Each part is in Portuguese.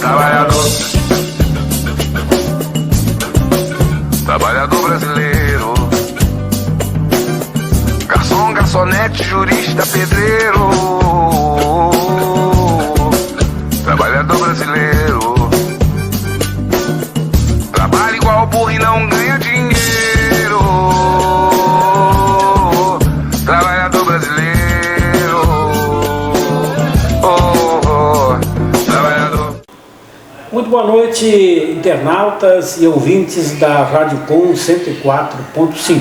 trabalhador, trabalhador brasileiro, garçom, garçonete, jurista, pedreiro, trabalhador brasileiro, trabalha igual burro e não ganha dinheiro, trabalhador brasileiro, trabalhador. Muito boa noite, internautas e ouvintes da Rádio Com 104.5.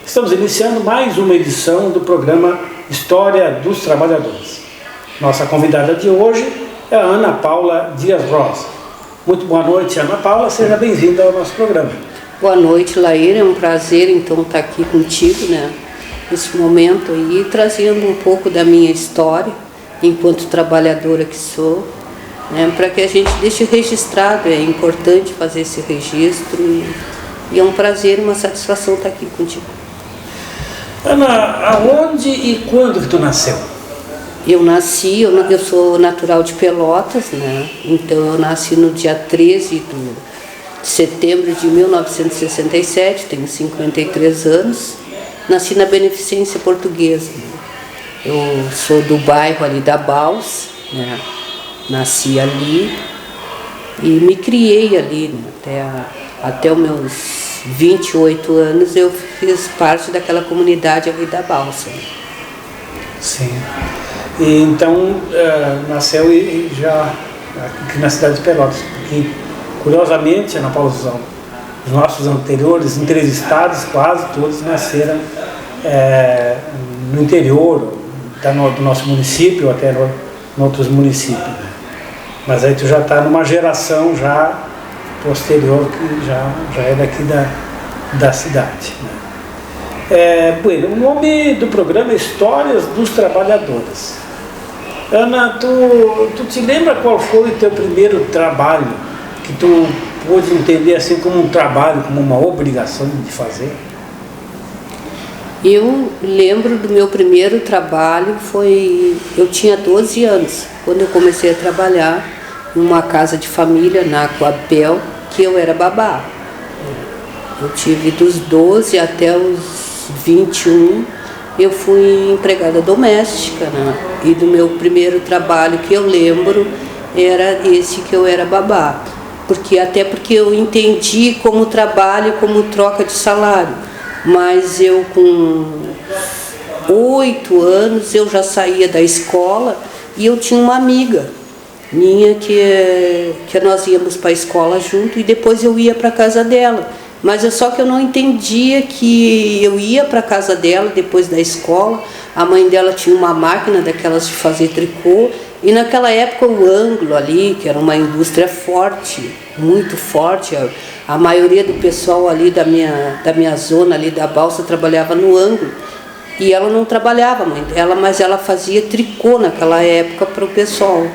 Estamos iniciando mais uma edição do programa História dos Trabalhadores. Nossa convidada de hoje é a Ana Paula Dias Rosa. Muito boa noite, Ana Paula, seja bem-vinda ao nosso programa. Boa noite, Laíra, é um prazer então estar aqui contigo, né, nesse momento aí, trazendo um pouco da minha história, enquanto trabalhadora que sou, né, para que a gente deixe registrado. É importante fazer esse registro e é um prazer e uma satisfação estar aqui contigo. Ana, aonde e quando que tu nasceu? Eu nasci, eu sou natural de Pelotas, né? Então eu nasci no dia 13 de setembro de 1967, tenho 53 anos, nasci na Beneficência Portuguesa. Eu sou do bairro ali da Baus, né? Nasci ali e me criei ali, né? Até os meus 28 anos eu fiz parte daquela comunidade ali da Balsa. Sim. E então nasceu e já aqui na cidade de Pelotas, porque curiosamente, Ana Paula, os nossos anteriores entrevistados quase todos nasceram no interior do nosso município ou até em outros municípios, né? Mas aí tu já está numa geração já posterior que já é daqui da cidade, né? Bueno, o nome do programa é Histórias dos Trabalhadores. Ana, tu te lembra qual foi o teu primeiro trabalho que tu pôde entender assim como um trabalho, como uma obrigação de fazer? Eu lembro do meu primeiro trabalho, eu tinha 12 anos, quando eu comecei a trabalhar em uma casa de família na Coapel, que eu era babá. Eu tive dos 12 até os 21, eu fui empregada doméstica, né? E do meu primeiro trabalho que eu lembro era esse, que eu era babá. Até porque eu entendi como trabalho, como troca de salário. Mas eu com 8 anos eu já saía da escola e eu tinha uma amiga minha que nós íamos para a escola junto e depois eu ia para a casa dela. Mas só que eu não entendia que eu ia para a casa dela depois da escola. A mãe dela tinha uma máquina daquelas de fazer tricô, e naquela época o Ângulo ali, que era uma indústria forte, muito forte, a maioria do pessoal ali da minha zona ali da Balsa trabalhava no Ângulo, e ela não trabalhava, mãe dela, mas ela fazia tricô naquela época para o pessoal.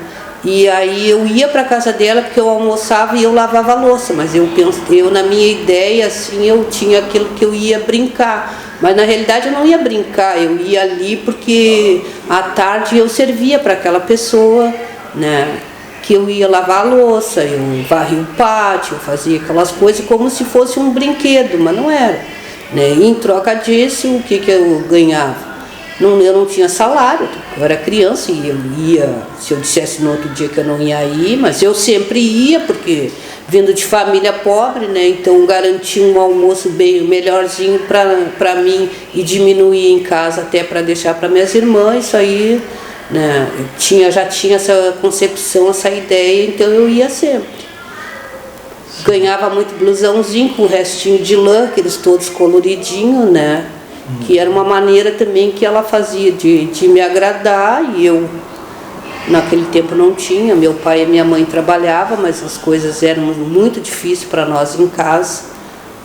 E aí eu ia para a casa dela porque eu almoçava e eu lavava a louça, mas eu na minha ideia assim, eu tinha aquilo que eu ia brincar, mas na realidade eu não ia brincar, eu ia ali porque à tarde eu servia para aquela pessoa, né, que eu ia lavar a louça, eu varria o pátio, eu fazia aquelas coisas como se fosse um brinquedo, mas não era, né? E em troca disso, o que eu ganhava? Eu não tinha salário, eu era criança e eu ia, se eu dissesse no outro dia que eu não ia ir, mas eu sempre ia, porque vindo de família pobre, né, então garantia um almoço bem melhorzinho para mim e diminuir em casa até para deixar para minhas irmãs, isso aí, né, já tinha essa concepção, essa ideia, então eu ia sempre. Ganhava muito blusãozinho com restinho de lã, aqueles todos coloridinhos, né? Que era uma maneira também que ela fazia de me agradar, e eu naquele tempo não tinha, meu pai e minha mãe trabalhavam, mas as coisas eram muito difíceis para nós em casa,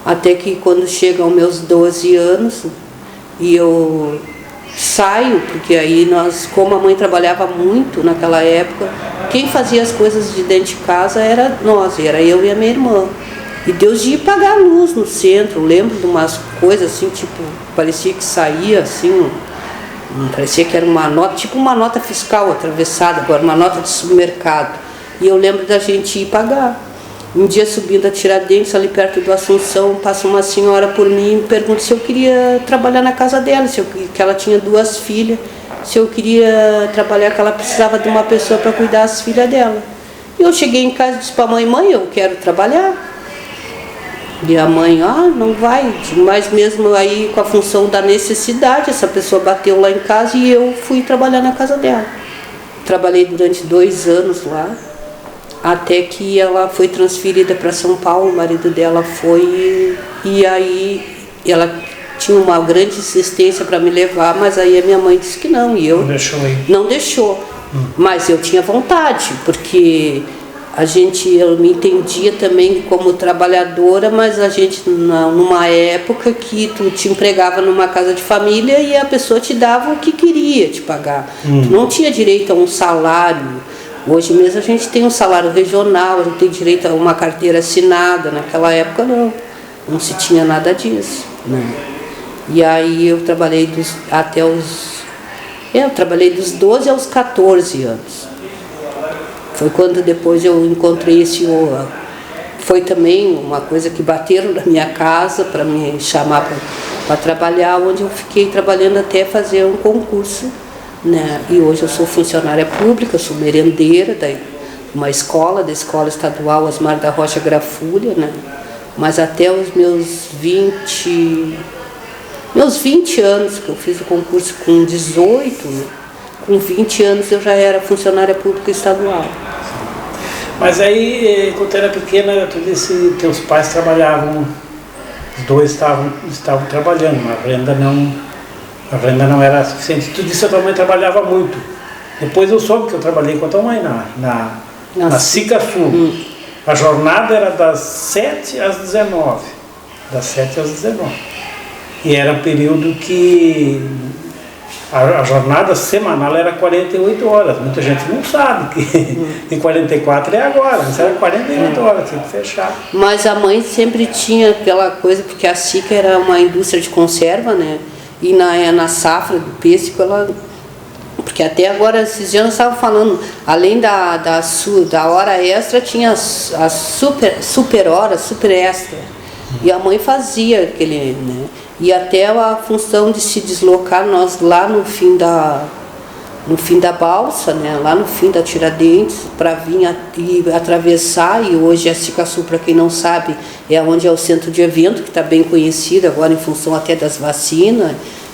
até que quando chegam aos meus 12 anos e eu saio, porque aí como a mãe trabalhava muito naquela época, quem fazia as coisas de dentro de casa era eu e a minha irmã. E Deus ia pagar a luz no centro. Eu lembro de umas coisas assim, tipo, parecia que saía assim, parecia que era uma nota, tipo uma nota fiscal atravessada, agora uma nota de supermercado. E eu lembro da gente ir pagar. Um dia subindo a Tiradentes, ali perto do Assunção, passa uma senhora por mim e me pergunta se eu queria trabalhar na casa dela, que ela tinha 2 filhas, se eu queria trabalhar, que ela precisava de uma pessoa para cuidar das filhas dela. E eu cheguei em casa e disse para a mãe, eu quero trabalhar. E a mãe, não vai, mas mesmo aí com a função da necessidade, essa pessoa bateu lá em casa e eu fui trabalhar na casa dela. Trabalhei durante 2 anos lá, até que ela foi transferida para São Paulo, o marido dela foi, e aí ela tinha uma grande insistência para me levar, mas aí a minha mãe disse que não, e eu não deixou. Mas eu tinha vontade, porque eu me entendia também como trabalhadora, mas a gente, numa época que tu te empregava numa casa de família e a pessoa te dava o que queria te pagar. Tu não tinha direito a um salário. Hoje mesmo a gente tem um salário regional, a gente tem direito a uma carteira assinada. Naquela época não se tinha nada disso, né? E aí eu trabalhei dos 12 aos 14 anos. Foi quando depois eu encontrei foi também uma coisa que bateram na minha casa para me chamar para trabalhar, onde eu fiquei trabalhando até fazer um concurso, né? E hoje eu sou funcionária pública, sou merendeira da escola estadual Osmar da Rocha Grafulha, né? Mas até os meus 20 anos, que eu fiz o concurso com 18, né? Com 20 anos eu já era funcionária pública estadual. Mas aí, quando era pequena, tu disse que teus pais trabalhavam, os 2 estavam trabalhando, mas a renda não era suficiente. Tu disse que a tua mãe trabalhava muito. Depois eu soube que eu trabalhei com a tua mãe na Sica Sul. A jornada era das 7 às 19. Das 7 às 19. E era um período que a jornada semanal era 48 horas. Muita gente não sabe que em 44 é agora, mas era 48 horas, tinha que fechar. Mas a mãe sempre tinha aquela coisa, porque a Sica era uma indústria de conserva, né? E na safra do pêssego, porque até agora, esses dias nós estávamos falando, além da hora extra, tinha a super hora, super extra. E a mãe fazia aquele, né? E até a função de se deslocar, nós lá no fim da balsa, né? Lá no fim da Tiradentes, para vir e atravessar, e hoje a Sica Sul, para quem não sabe, é onde é o centro de evento, que está bem conhecido agora em função até das vacinas,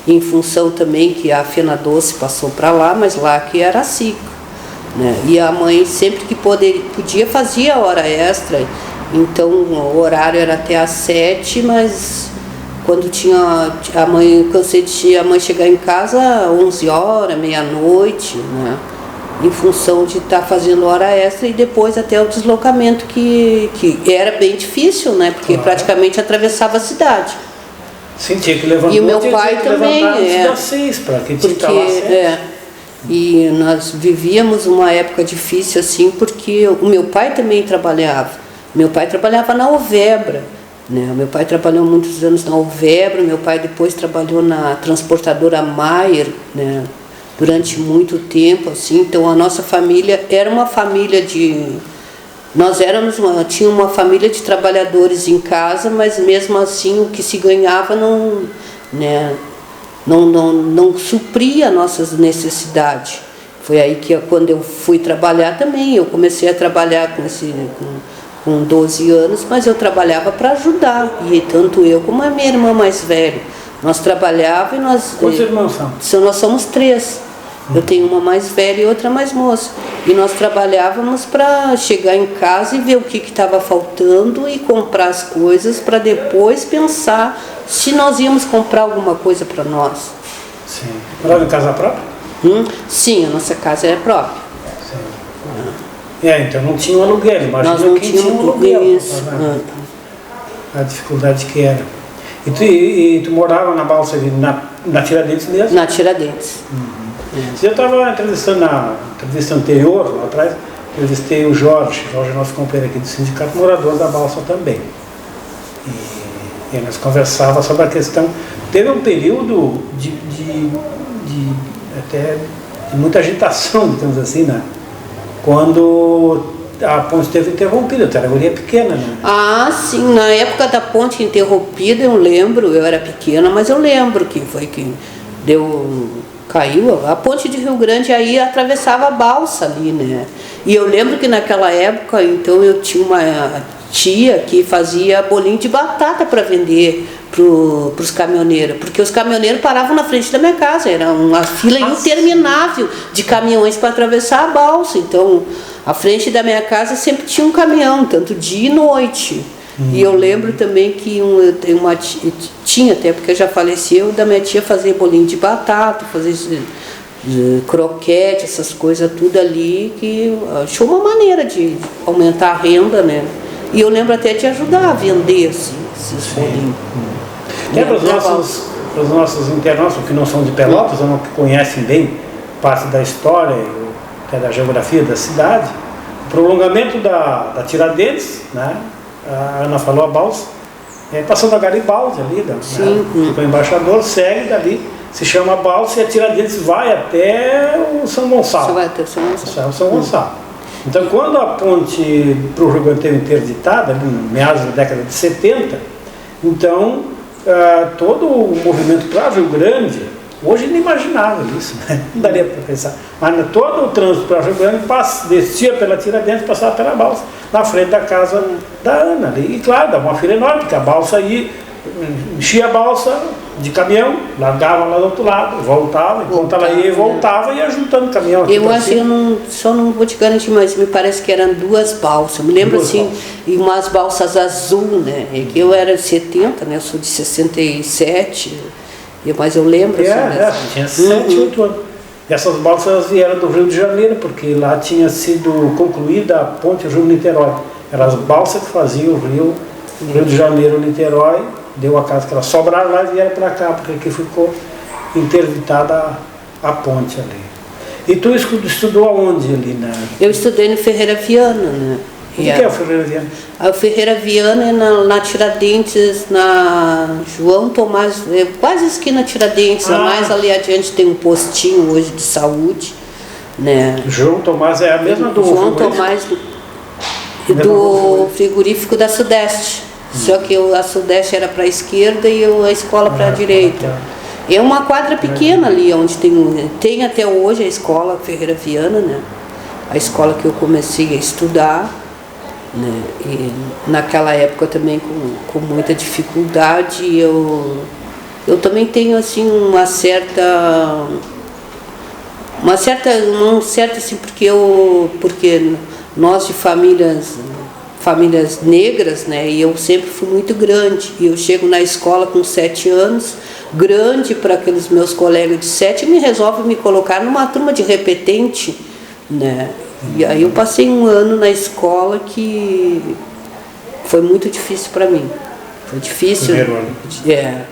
e em função também que a Fena Doce passou para lá, mas lá que era a Sica, né? E a mãe sempre que podia fazia hora extra, então o horário era até às 7, mas quando a mãe, cansei de a mãe chegar em casa 11 horas, meia-noite, né? Em função de estar fazendo hora extra, e depois até o deslocamento, que era bem difícil, né? Porque praticamente atravessava a cidade. Sim, tinha que levantar. E o meu pai também, e nós vivíamos uma época difícil assim, porque o meu pai também trabalhava. Meu pai trabalhava na Ovebra, né? Meu pai trabalhou muitos anos na Ovebra, meu pai depois trabalhou na transportadora Maier, né? Durante muito tempo, assim. Então a nossa família era uma família tinha uma família de trabalhadores em casa, mas mesmo assim o que se ganhava não supria nossas necessidades. Foi aí que quando eu fui trabalhar também, eu comecei a trabalhar com 12 anos, mas eu trabalhava para ajudar, e tanto eu como a minha irmã mais velha. Nós trabalhávamos e nós... Quantos irmãos são? Nós somos 3. Eu tenho uma mais velha e outra mais moça. E nós trabalhávamos para chegar em casa e ver o que estava faltando e comprar as coisas para depois pensar se nós íamos comprar alguma coisa para nós. Sim. Morava em casa própria? Sim, a nossa casa é própria. Sim. Então não tinha um aluguel, imagina. Nós não tínhamos aluguel. A dificuldade que era. E tu morava na balsa ali, na Tiradentes mesmo? Na Tiradentes. Eu estava entrevistando na entrevista anterior, lá atrás, entrevistei o Jorge nosso companheiro aqui do sindicato, morador da balsa também. E nós conversávamos sobre a questão. Teve um período de muita agitação, digamos assim, né? Quando a ponte esteve interrompida, tu era guria pequena, né? Ah, sim, na época da ponte interrompida eu lembro, eu era pequena, mas eu lembro que foi que caiu a ponte de Rio Grande, aí atravessava a balsa ali, né? E eu lembro que naquela época, então, eu tinha uma tia que fazia bolinho de batata para vender para os caminhoneiros, porque os caminhoneiros paravam na frente da minha casa, era uma fila interminável de caminhões para atravessar a balsa, então à frente da minha casa sempre tinha um caminhão, tanto dia e noite. E eu lembro também que tinha até, porque já faleceu, da minha tia fazer bolinho de batata, fazer croquete, essas coisas tudo ali, que achou uma maneira de aumentar a renda, né? E eu lembro até de ajudar a vender assim, esses bolinhos. Para os nossos internautas que não são de Pelotas, ou não que conhecem bem parte da história, até da geografia da cidade, o prolongamento da Tiradentes, né? A Ana falou a balsa, passando a Garibaldi ali, o embaixador segue dali, se chama a balsa e a Tiradentes vai até o São Gonçalo. Vai até São Gonçalo. Então, quando a ponte para o Rio Grande teve interditada, ali no meados da década de 70, então todo o movimento para o Rio Grande, hoje é inimaginável isso, né? Não daria para pensar, mas todo o trânsito para o Rio Grande descia pela Tiradentes e passava pela balsa, na frente da casa da Ana ali. E claro, dava uma fila enorme, porque a balsa aí, enchia a balsa de caminhão, largava lá do outro lado, voltava, enquanto ela ia e voltava, ia juntando caminhão aqui. Eu acho que só não vou te garantir, mas me parece que eram duas balsas. Eu me lembro assim, e umas balsas azul, né? É que eu era de 70, né? Eu sou de 67, mas eu lembro. Tinha 7, 8 anos. E essas balsas vieram do Rio de Janeiro, porque lá tinha sido concluída a ponte Rio-Niterói. Eram as balsas que faziam o Rio de Janeiro-Niterói, deu a casa que elas sobraram lá e vieram para cá, porque aqui ficou interditada a ponte ali. E tu estudou aonde ali, né? Eu estudei no Ferreira Viana, né? O que é o Ferreira Viana? O Ferreira Viana é na Tiradentes, na João Tomás, quase esquina Tiradentes, mais ali adiante tem um postinho hoje de saúde, né? João Tomás é a mesma do João Tomás do frigorífico da Sudeste, só que a Sudeste era para a esquerda e a escola para a direita. É uma quadra pequena ali, onde tem até hoje a escola Ferreira Viana, né? A escola que eu comecei a estudar, né? E naquela época também com muita dificuldade, eu também tenho assim uma certa assim, porque nós de famílias negras, né, e eu sempre fui muito grande, e eu chego na escola com 7 anos, grande para aqueles meus colegas de 7, e me resolve me colocar numa turma de repetente, né? E aí eu passei um ano na escola que foi muito difícil para mim. Foi difícil.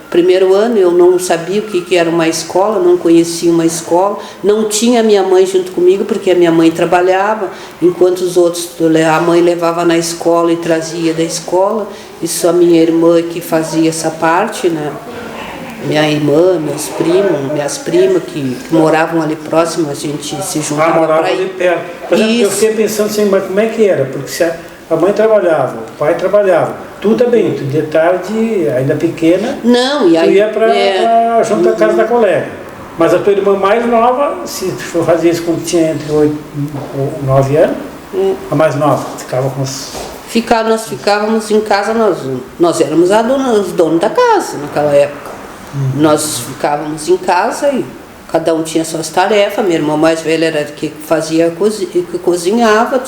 Primeiro ano eu não sabia o que era uma escola, não conhecia uma escola, não tinha minha mãe junto comigo, porque a minha mãe trabalhava, enquanto os outros, a mãe levava na escola e trazia da escola, e só minha irmã que fazia essa parte, né? Minha irmã, minhas primas que moravam ali próximo, a gente se juntava. Morava ali perto. Por exemplo, eu fiquei pensando assim, mas como é que era? Porque se a mãe trabalhava, o pai trabalhava, tu também, tu de tarde, ainda pequena, não, e aí, tu ia junto à casa da colega. Mas a tua irmã mais nova, se tu fazia isso quando tinha entre 8 e 9 anos, a mais nova, ficava com os... Nós ficávamos em casa, nós éramos os donos da casa naquela época. Nós ficávamos em casa e cada um tinha suas tarefas. Minha irmã mais velha era que fazia, que cozinhava,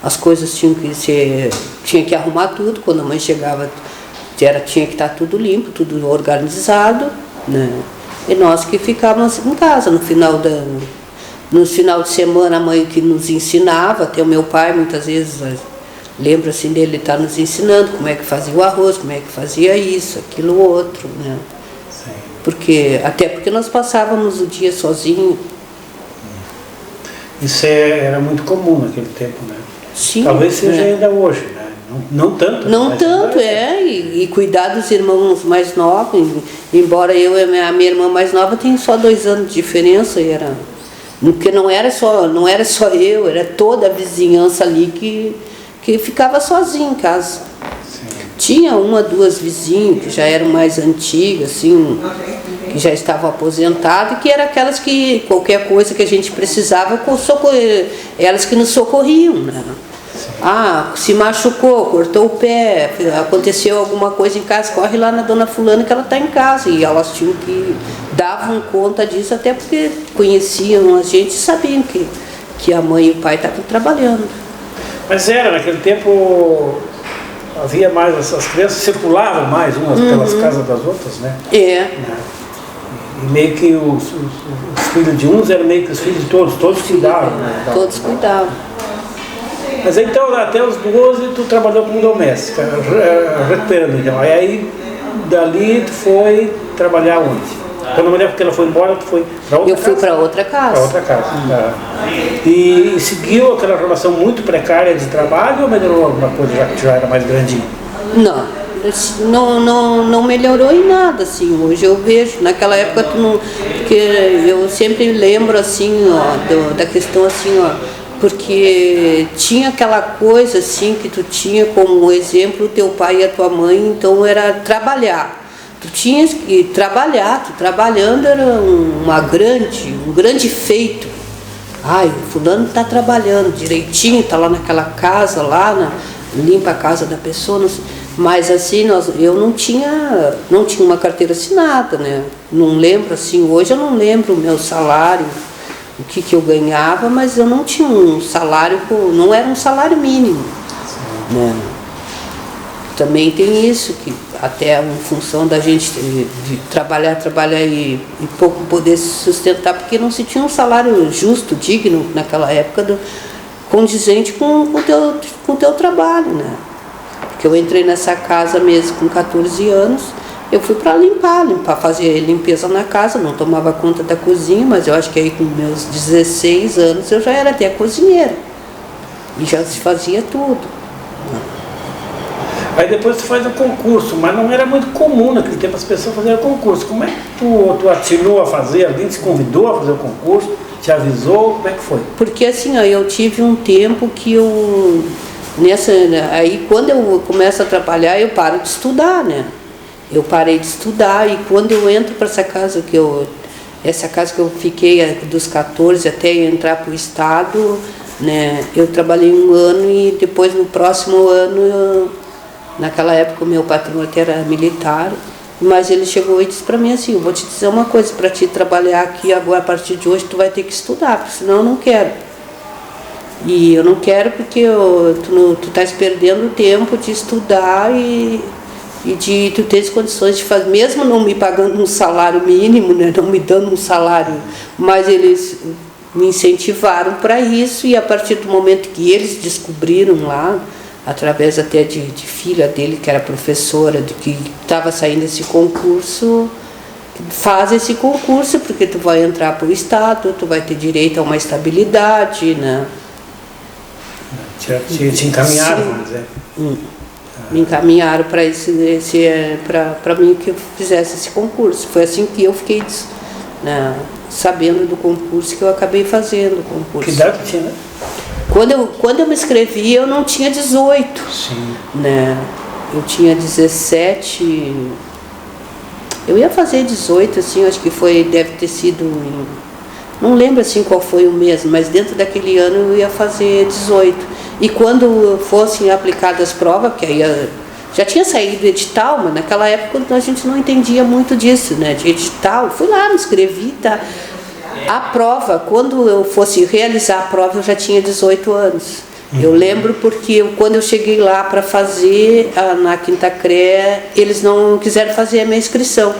as coisas tinha que arrumar tudo. Quando a mãe chegava, tinha que estar tudo limpo, tudo organizado, né? E nós que ficávamos em casa no final de semana, a mãe que nos ensinava, até o meu pai muitas vezes lembro assim dele estar nos ensinando como é que fazia o arroz, como é que fazia isso, aquilo, outro, né? Sim. Até porque nós passávamos o dia sozinhos. Isso era muito comum naquele tempo, né? Sim. Talvez seja ainda hoje, né? Não tanto. Não tanto, e cuidar dos irmãos mais novos, embora eu e a minha irmã mais nova tenham só 2 anos de diferença, Porque não era só eu, era toda a vizinhança ali que ficava sozinha em casa. Sim. Tinha uma, duas vizinhas que já eram mais antigas, assim, que já estavam aposentadas, que eram aquelas que qualquer coisa que a gente precisava, elas que nos socorriam, né? Ah, se machucou, cortou o pé, aconteceu alguma coisa em casa, corre lá na dona fulana que ela está em casa. E elas tinham que davam conta disso, até porque conheciam a gente e sabiam que a mãe e o pai estavam trabalhando. Mas naquele tempo havia mais, as crianças circulavam mais umas pelas casas das outras, né? É. E meio que os filhos de uns eram meio que os filhos de todos cuidavam, né? Todos cuidavam. Mas então, até os 12, tu trabalhou como doméstica, recuperando então. Aí, dali, tu foi trabalhar onde? Quando a mulher, porque ela foi embora, tu foi para outra casa? Eu fui para outra casa. Para outra casa, tá. E seguiu aquela relação muito precária de trabalho ou melhorou alguma coisa já que já era mais grandinho? Não melhorou em nada, assim. Hoje eu vejo, naquela época porque eu sempre lembro assim, ó, da questão assim, ó, porque tinha aquela coisa assim que tu tinha como exemplo o teu pai e a tua mãe, então era trabalhar. Tu tinhas que trabalhar, tu trabalhando era um grande feito. Ai, o fulano está trabalhando direitinho, está lá naquela casa, limpa a casa da pessoa, não sei. Mas assim, eu não tinha uma carteira assinada, né? Não lembro assim, hoje eu não lembro o meu salário, o que eu ganhava, mas eu não tinha um salário, não era um salário mínimo, né? Também tem isso, que até em função da gente de trabalhar e pouco poder se sustentar, porque não se tinha um salário justo, digno naquela época, condizente com o teu trabalho, né? Porque eu entrei nessa casa mesmo com 14 anos, eu fui para limpar, fazer limpeza na casa, não tomava conta da cozinha, mas eu acho que aí com meus 16 anos eu já era até cozinheira, e já se fazia tudo. Aí depois tu faz o concurso, mas não era muito comum naquele tempo as pessoas fazerem concurso. Como é que tu atinou a fazer? Alguém te convidou a fazer o concurso? Te avisou? Como é que foi? Porque assim, ó, eu tive um tempo que aí quando eu começo a trabalhar, eu paro de estudar, né? Eu parei de estudar e quando eu entro para essa casa que eu fiquei dos 14 até entrar para o estado, né? Eu trabalhei um ano e depois no próximo ano, naquela época o meu patrão até era militar, mas ele chegou e disse para mim assim: eu vou te dizer uma coisa, para te trabalhar aqui agora, a partir de hoje tu vai ter que estudar, porque senão eu não quero. E eu não quero porque tu estás perdendo tempo de estudar e de tu teres condições de fazer, mesmo não me pagando um salário mínimo, né, não me dando um salário, mas eles me incentivaram para isso, e a partir do momento que eles descobriram lá, através até de filha dele, que era professora, de que estava saindo esse concurso, faz esse concurso, porque tu vai entrar para o Estado, tu vai ter direito a uma estabilidade, né? Te encaminharam, vamos dizer. Me encaminharam para mim que eu fizesse esse concurso. Foi assim que eu fiquei, né, sabendo do concurso, que eu acabei fazendo o concurso. Que idade tinha, né? Quando eu me inscrevi, eu não tinha 18. Sim. Né? Eu tinha 17. Eu ia fazer 18, assim, acho que deve ter sido. Não lembro assim qual foi o mês, mas dentro daquele ano eu ia fazer 18. E quando fossem aplicadas as provas, que aí já tinha saído edital, mas naquela época a gente não entendia muito disso, né? De edital, fui lá, me inscrevi, tá? A prova, quando eu fosse realizar a prova, eu já tinha 18 anos. Eu lembro porque quando eu cheguei lá para fazer na Quinta CREA, eles não quiseram fazer a minha inscrição.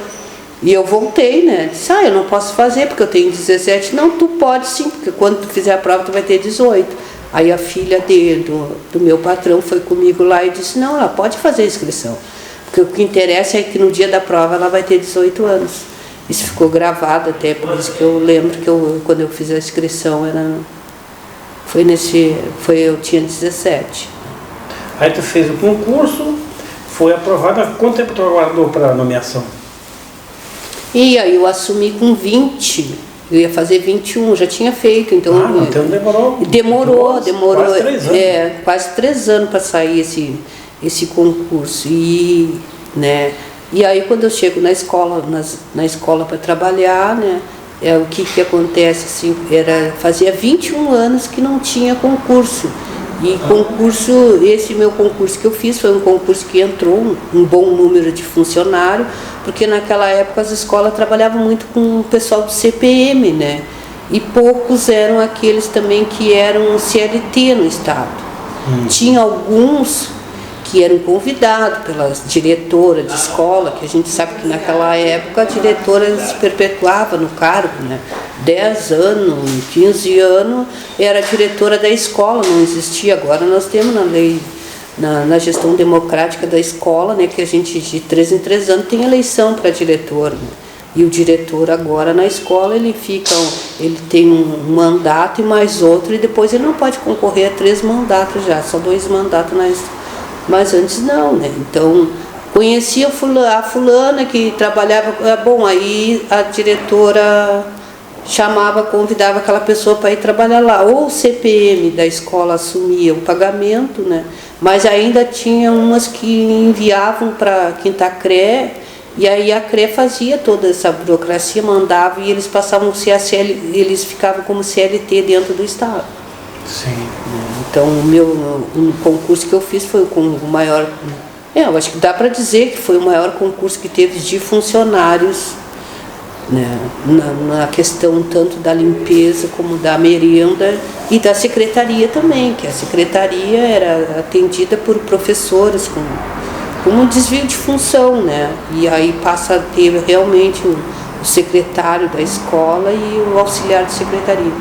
E eu voltei, né? Disse, eu não posso fazer porque eu tenho 17. Não, tu pode sim, porque quando tu fizer a prova tu vai ter 18. Aí a filha do meu patrão foi comigo lá e disse, não, ela pode fazer a inscrição. Porque o que interessa é que no dia da prova ela vai ter 18 anos. Isso ficou gravado até, por isso que eu lembro que quando eu fiz a inscrição eu tinha 17. Aí tu fez o concurso, foi aprovado. Quanto tempo tu aguardou para a nomeação? E aí eu assumi com 20. Eu ia fazer 21, já tinha feito, então... então demorou... Demorou. Quase 3 anos. Quase 3 anos para sair esse concurso. E, né, e aí quando eu chego na escola para trabalhar, né, o que acontece, assim, fazia 21 anos que não tinha concurso. E esse meu concurso que eu fiz foi um concurso que entrou um bom número de funcionários, porque naquela época as escolas trabalhavam muito com o pessoal do CPM, né? E poucos eram aqueles também que eram CLT no estado. Tinha alguns que eram convidados pelas diretoras de escola, que a gente sabe que naquela época a diretora se perpetuava no cargo, né? 10 anos, 15 anos, era diretora da escola, não existia. Agora nós temos na lei, na gestão democrática da escola, né, que a gente de 3 em 3 anos tem eleição para diretor, né? E o diretor agora na escola ele tem um mandato e mais outro, e depois ele não pode concorrer a 3 mandatos já, só 2 mandatos na escola. Mas antes não, né? Então, conhecia a fulana que trabalhava... Bom, aí a diretora convidava aquela pessoa para ir trabalhar lá. Ou o CPM da escola assumia o pagamento, né? Mas ainda tinha umas que enviavam para a Quinta CRE, e aí a CRE fazia toda essa burocracia, mandava, e eles passavam eles ficavam como CLT dentro do Estado. Sim. Então, o concurso que eu fiz foi com o maior... eu acho que dá para dizer que foi o maior concurso que teve de funcionários, né, na questão tanto da limpeza como da merenda e da secretaria também, que a secretaria era atendida por professores com um desvio de função, né? E aí passa a ter realmente o secretário da escola e o auxiliar de secretaria.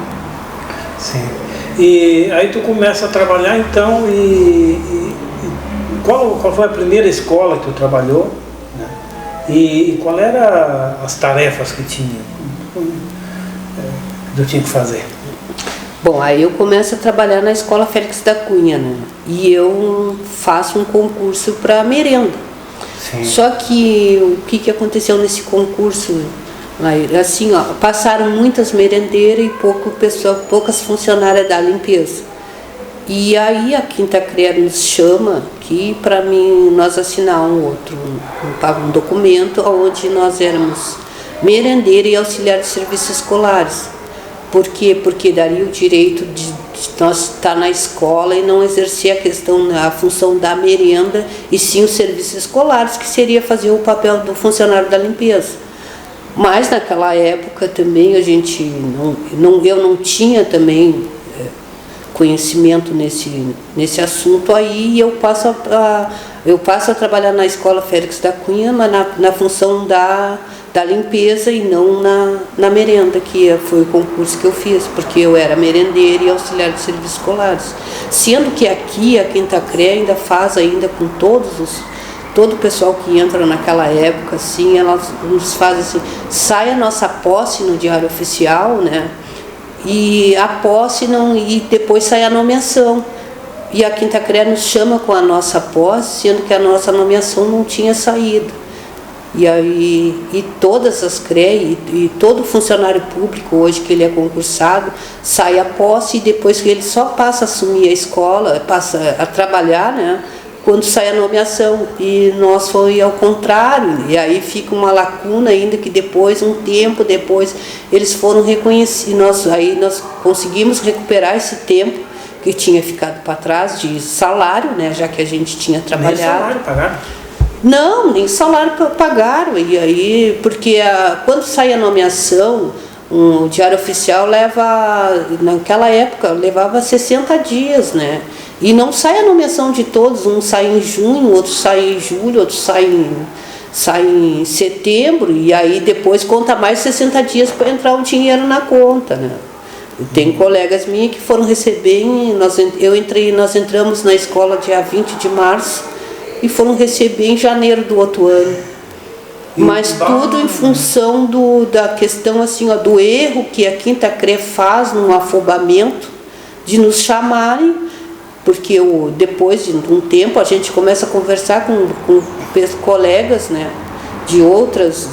Sim. E aí tu começa a trabalhar então, qual foi a primeira escola que tu trabalhou, né? E qual era as tarefas que tu tinha que fazer? Bom, aí eu começo a trabalhar na Escola Félix da Cunha, né? E eu faço um concurso para merenda. Sim. Só que o que aconteceu nesse concurso? Assim, ó, passaram muitas merendeiras e poucas funcionárias da limpeza. E aí a Quinta CRE nos chama aqui para nós assinar um documento onde nós éramos merendeira e auxiliar de serviços escolares. Por quê? Porque daria o direito de nós estar na escola e não exercer a função da merenda, e sim os serviços escolares, que seria fazer o papel do funcionário da limpeza. Mas naquela época também eu não tinha também conhecimento nesse assunto aí, e eu passo a trabalhar na Escola Félix da Cunha, mas na função da limpeza e não na merenda, que foi o concurso que eu fiz, porque eu era merendeira e auxiliar de serviços escolares. Sendo que aqui a Quinta CRE ainda faz com todo o pessoal que entra naquela época, assim, elas nos fazem assim, sai a nossa posse no Diário Oficial, né? E a posse e depois sai a nomeação. E a Quinta CRE nos chama com a nossa posse, sendo que a nossa nomeação não tinha saído. E todas as CRE e todo funcionário público hoje que ele é concursado, sai a posse, e depois que ele só passa a assumir a escola, passa a trabalhar, né, quando sai a nomeação. E nós foi ao contrário, e aí fica uma lacuna ainda, que depois, um tempo depois, eles foram reconhecidos. Aí nós conseguimos recuperar esse tempo que tinha ficado para trás de salário, né, já que a gente tinha trabalhado. Nem salário pagaram? Não, nem salário pagaram. E aí, porque quando sai a nomeação, o Diário Oficial naquela época, levava 60 dias, né? E não sai a nomeação de todos, um sai em junho, outro sai em julho, outro sai em setembro, e aí depois conta mais 60 dias para entrar o dinheiro na conta, né? Tem colegas minhas que foram receber, nós entramos na escola dia 20 de março, e foram receber em janeiro do outro ano. Mas tudo em função da questão assim, ó, do erro que a Quinta CRE faz no afobamento de nos chamarem, porque depois de um tempo a gente começa a conversar com colegas, né, de outros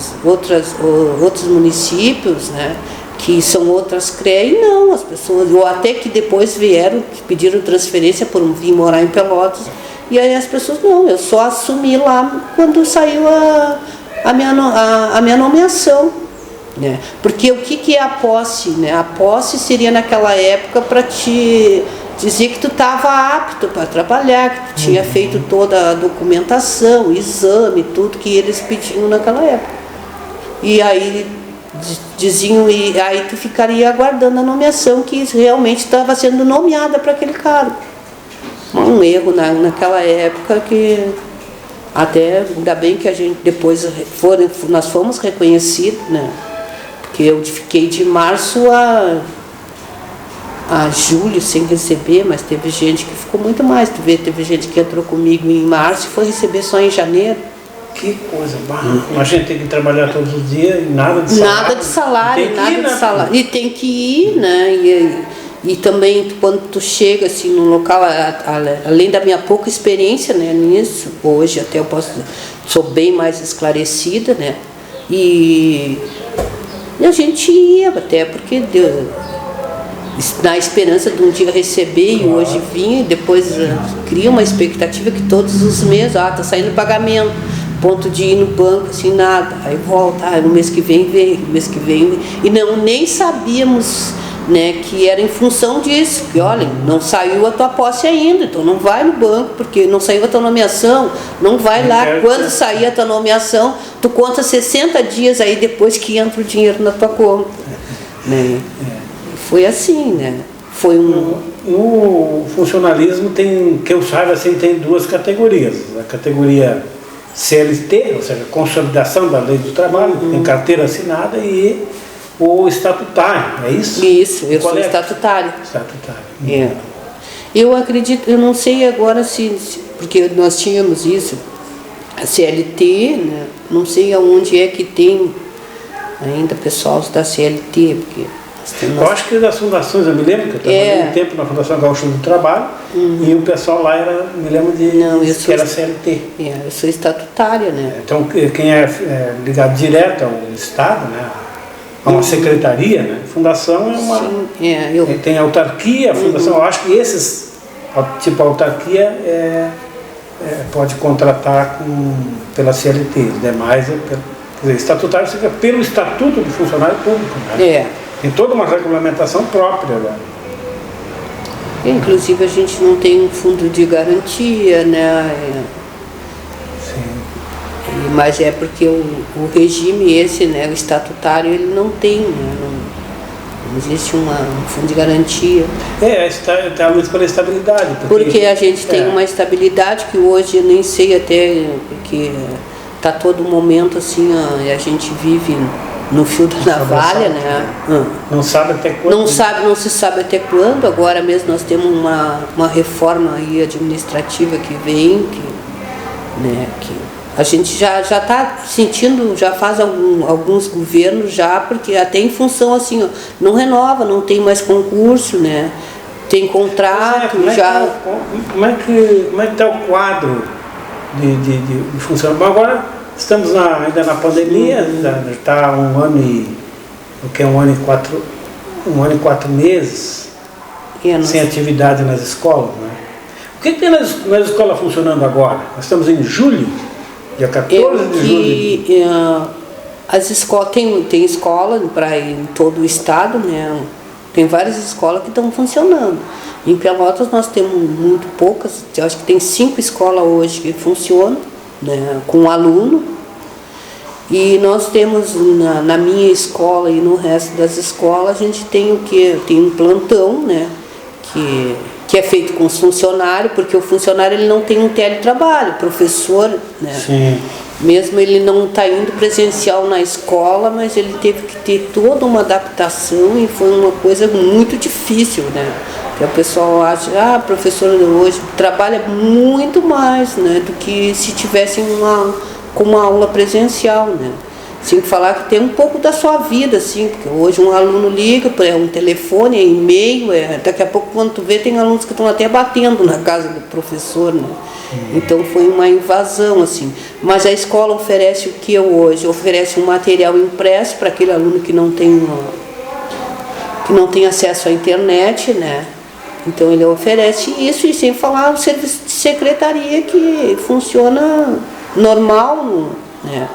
municípios, né, que são outras CREA, e não, as pessoas, ou até que depois vieram, que pediram transferência por vir morar em Pelotas, e aí as pessoas, não, eu só assumi lá quando saiu a minha nomeação, né? Porque o que é a posse, né? A posse seria naquela época para te dizer que tu estava apto para trabalhar, que tu tinha feito toda a documentação, exame, tudo que eles pediam naquela época. E aí diziam, e aí tu ficaria aguardando a nomeação, que realmente estava sendo nomeada para aquele cargo. Um erro naquela época, que até ainda bem que a gente depois nós fomos reconhecidos, né? Porque eu fiquei de março a julho sem receber, mas teve gente que ficou muito mais. Tu vê, teve gente que entrou comigo em março e foi receber só em janeiro. Que coisa barra. A gente tem que trabalhar todos os dias e nada de salário. Nada de salário, nada de salário. E tem que ir, né? E também quando tu chega assim no local, além da minha pouca experiência, né, nisso, hoje até eu sou bem mais esclarecida, né? E a gente ia, até porque na esperança de um dia receber, e hoje vinha, e depois cria uma expectativa que todos os meses, tá saindo pagamento, ponto de ir no banco, assim, nada, aí volta, no mês que vem, no mês que vem, e nem sabíamos, né, que era em função disso, que olha, não saiu a tua posse ainda, então não vai no banco, porque não saiu a tua nomeação, não vai lá, quando sair a tua nomeação, tu conta 60 dias aí depois que entra o dinheiro na tua conta, né? Foi assim, né? Foi No funcionalismo tem, que eu saiba assim, tem duas categorias. A categoria CLT, ou seja, consolidação da lei do trabalho, tem carteira assinada, e o estatutário, é isso? Isso, eu sou estatutário. Estatutário. É. Eu acredito, eu não sei agora porque nós tínhamos isso, a CLT, né? Não sei aonde é que tem ainda pessoal da CLT, porque eu acho que das fundações, eu me lembro que eu trabalhei um tempo na Fundação Gaúcha do Trabalho, e o pessoal lá me lembro que era CLT. Eu sou estatutária, né? Então, quem é ligado direto ao Estado, né, a uma secretaria, né, fundação é uma... Sim, tem autarquia, a fundação, eu acho que esses, tipo autarquia, pode contratar pela CLT, os demais, quer dizer, estatutário fica pelo Estatuto do Funcionário Público, né? Tem toda uma regulamentação própria, né? Inclusive a gente não tem um fundo de garantia, né? Sim. Mas é porque o regime esse, né, o estatutário, ele não tem, né? Não existe um fundo de garantia. Está muito pela estabilidade. Porque a gente tem uma estabilidade que hoje eu nem sei até, porque está todo momento assim, a gente vive no fio da navalha, né? Não sabe até quando. Não se sabe até quando. Agora mesmo nós temos uma reforma aí administrativa que vem, que a gente já está sentindo, já faz alguns governos já, porque até em função assim, não renova, não tem mais concurso, né? Tem contrato, Como é que está o quadro de funcionamento? Agora estamos ainda na pandemia, está um ano e 4 meses sem atividade nas escolas, né? O que tem nas escolas funcionando agora? Nós estamos em julho, dia 14 de julho. As escolas, tem escola em todo o estado, né? Tem várias escolas que estão funcionando. Em Pelotas nós temos muito poucas, eu acho que tem 5 escolas hoje que funcionam, né, com aluno, e nós temos na minha escola e no resto das escolas a gente tem o que? Tem um plantão, né, que é feito com os funcionários, porque o funcionário ele não tem um teletrabalho, o professor, né, Sim. Mesmo ele não está indo presencial na escola, mas ele teve que ter toda uma adaptação, e foi uma coisa muito difícil, né? Porque o pessoal acha, a professora hoje trabalha muito mais, né, do que se tivesse com uma aula presencial, né? Sem falar que tem um pouco da sua vida, assim, porque hoje um aluno liga, é um telefone, é e-mail, daqui a pouco quando tu vê tem alunos que estão até batendo na casa do professor, né? Então foi uma invasão, assim. Mas a escola oferece o que hoje? Oferece um material impresso para aquele aluno que não tem que não tem acesso à internet, né? Então ele oferece isso, e sem falar o serviço de secretaria que funciona normal, né?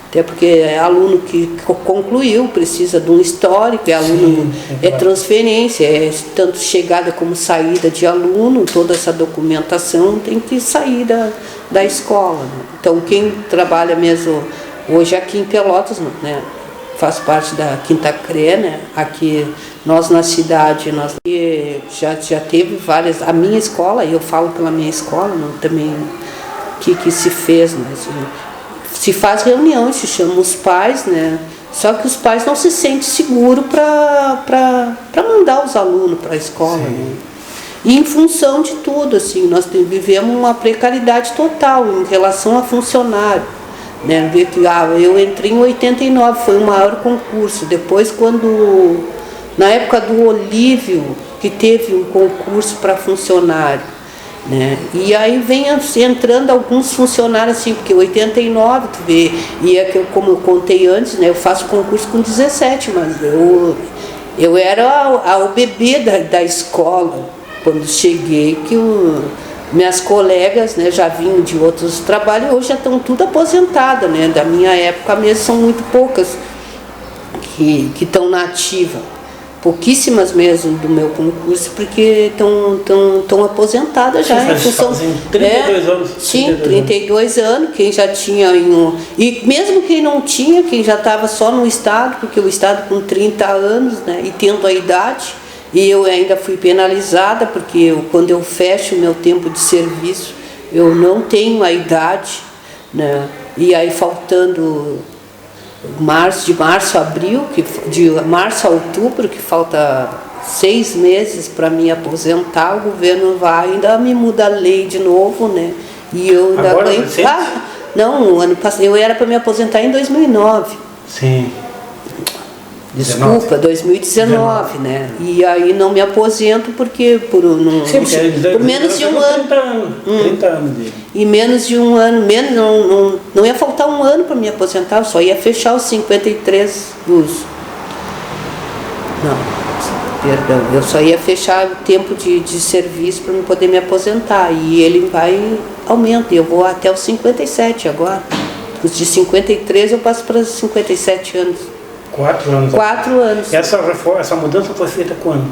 Até porque é aluno que concluiu, precisa de um histórico, aluno, é transferência, é tanto chegada como saída de aluno, toda essa documentação tem que sair da escola, né? Então quem trabalha mesmo hoje aqui em Pelotas, né, faz parte da Quinta CRE, né? Aqui nós na cidade, já teve várias, a minha escola, eu falo pela minha escola, não, também que se fez, né? Se faz reuniões, se chama os pais, né? Só que os pais não se sentem seguros para mandar os alunos para a escola, né? E em função de tudo, assim, nós vivemos uma precariedade total em relação a funcionário, né? Eu entrei em 89, foi o maior concurso. Depois, na época do Olívio, que teve um concurso para funcionário, né? E aí vem entrando alguns funcionários assim, porque 89, tu vê, e é que como eu contei antes, né, eu faço concurso com 17, mas eu era o bebê da escola quando cheguei, que minhas colegas, né, já vinham de outros trabalhos, hoje já estão tudo aposentadas, né? Da minha época mesmo são muito poucas que estão na ativa. Pouquíssimas mesmo do meu concurso, porque estão aposentadas já. Fazem 32 anos. Sim, 32 anos, quem já tinha... E mesmo quem não tinha, quem já estava só no Estado, porque o Estado com 30 anos, né, e tendo a idade, e eu ainda fui penalizada, porque quando eu fecho o meu tempo de serviço, eu não tenho a idade, né, e aí faltando... de março a abril, de março a outubro, que falta 6 meses para me aposentar, o governo vai ainda me muda a lei de novo, né? E eu ainda agora, ganho. Não, ano passado eu era para me aposentar em 2009. Sim. Desculpa, 2019, né? E aí não me aposento porque por menos de um ano. 30 anos dele. E menos de um ano, não ia faltar um ano para me aposentar, eu só ia fechar os 53 dos. Não, perdão, eu só ia fechar o tempo de serviço para poder me aposentar. E ele aumenta, eu vou até os 57 agora. Os de 53 eu passo para os 57 anos. 4 anos. 4 anos. Essa mudança foi feita quando?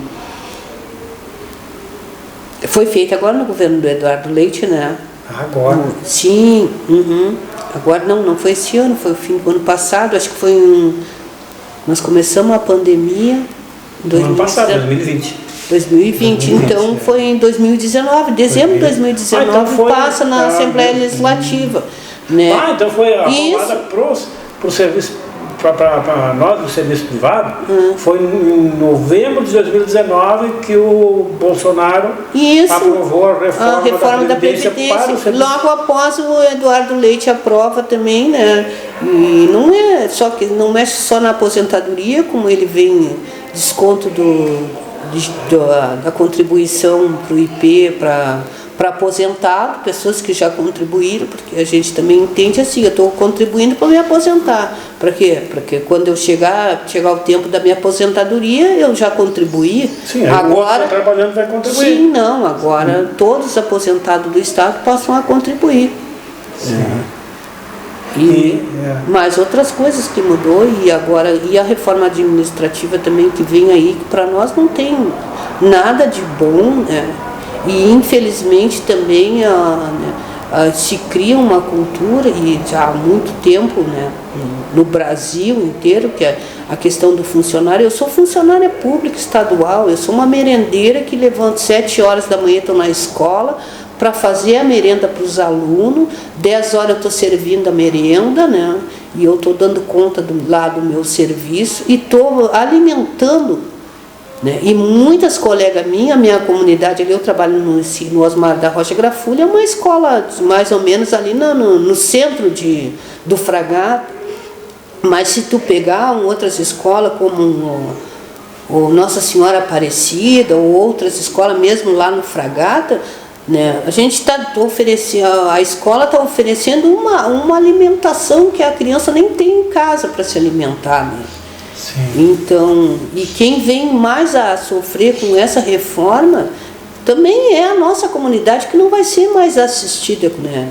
Foi feita agora no governo do Eduardo Leite, né? Agora? Sim. Uhum. Agora não foi esse ano, foi o fim do ano passado. Acho que foi nós começamos a pandemia no ano passado, 2020. 2020, então foi em 2019, dezembro de 2019, então passa na Assembleia Legislativa. Né? Então foi aprovada para o serviço. Para nós do serviço privado, foi em novembro de 2019 que o Bolsonaro aprovou a reforma da Previdência para o serviço. Logo após o Eduardo Leite aprova também, né? E não mexe só na aposentadoria, como ele vem desconto da contribuição para o IP, para aposentado, pessoas que já contribuíram, porque a gente também entende assim, eu estou contribuindo para me aposentar. Para quê? Porque quando eu chegar o tempo da minha aposentadoria, eu já contribuí. Sim, agora está trabalhando vai contribuir. Sim, não, agora todos os aposentados do Estado passam a contribuir. Sim. Mais outras coisas que mudou, e a reforma administrativa também que vem aí, que para nós não tem nada de bom, né? E infelizmente também se cria uma cultura, e já há muito tempo, né, no Brasil inteiro, que é a questão do funcionário. Eu sou funcionária pública estadual, eu sou uma merendeira que levanto 7 horas da manhã, estou na escola para fazer a merenda para os alunos, 10 horas eu estou servindo a merenda, né, e eu estou dando conta do meu serviço e estou alimentando. Né? E muitas colegas minha comunidade ali, eu trabalho no Osmar da Rocha Grafulha, é uma escola mais ou menos ali no centro do Fragata, mas se tu pegar outras escolas como o Nossa Senhora Aparecida ou outras escolas mesmo lá no Fragata, né, a gente está oferecendo, a escola está oferecendo uma alimentação que a criança nem tem em casa para se alimentar, né? Então, e quem vem mais a sofrer com essa reforma também é a nossa comunidade, que não vai ser mais assistida, né?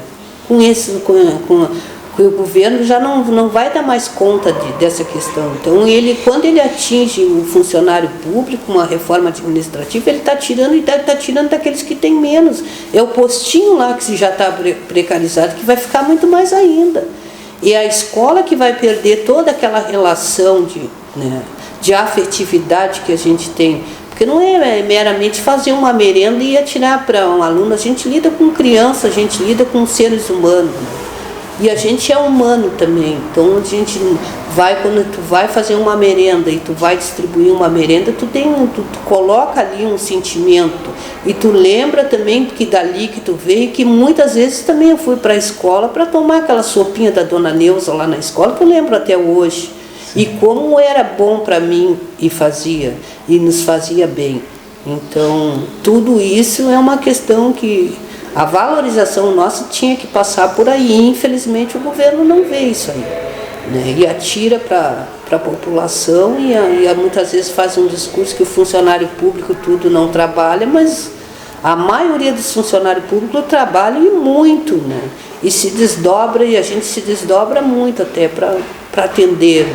O governo já não vai dar mais conta dessa questão. Então, quando ele atinge o funcionário público, uma reforma administrativa, ele está tirando, e está tirando daqueles que têm menos. É o postinho lá que já está precarizado, que vai ficar muito mais ainda. E a escola que vai perder toda aquela relação de afetividade que a gente tem. Porque não é meramente fazer uma merenda e atirar para um aluno. A gente lida com criança, a gente lida com seres humanos. E a gente é humano também. Então, quando tu vai fazer uma merenda e tu vai distribuir uma merenda, tu coloca ali um sentimento. E tu lembra também que dali que tu veio, que muitas vezes também eu fui para a escola para tomar aquela sopinha da dona Neuza lá na escola, que eu lembro até hoje. E como era bom para mim e nos fazia bem. Então, tudo isso é uma questão que a valorização nossa tinha que passar por aí. E, infelizmente, o governo não vê isso aí, né? E atira para a população e muitas vezes faz um discurso que o funcionário público tudo não trabalha, mas a maioria dos funcionários públicos trabalham e muito, né? E se desdobra, e a gente se desdobra muito até para atender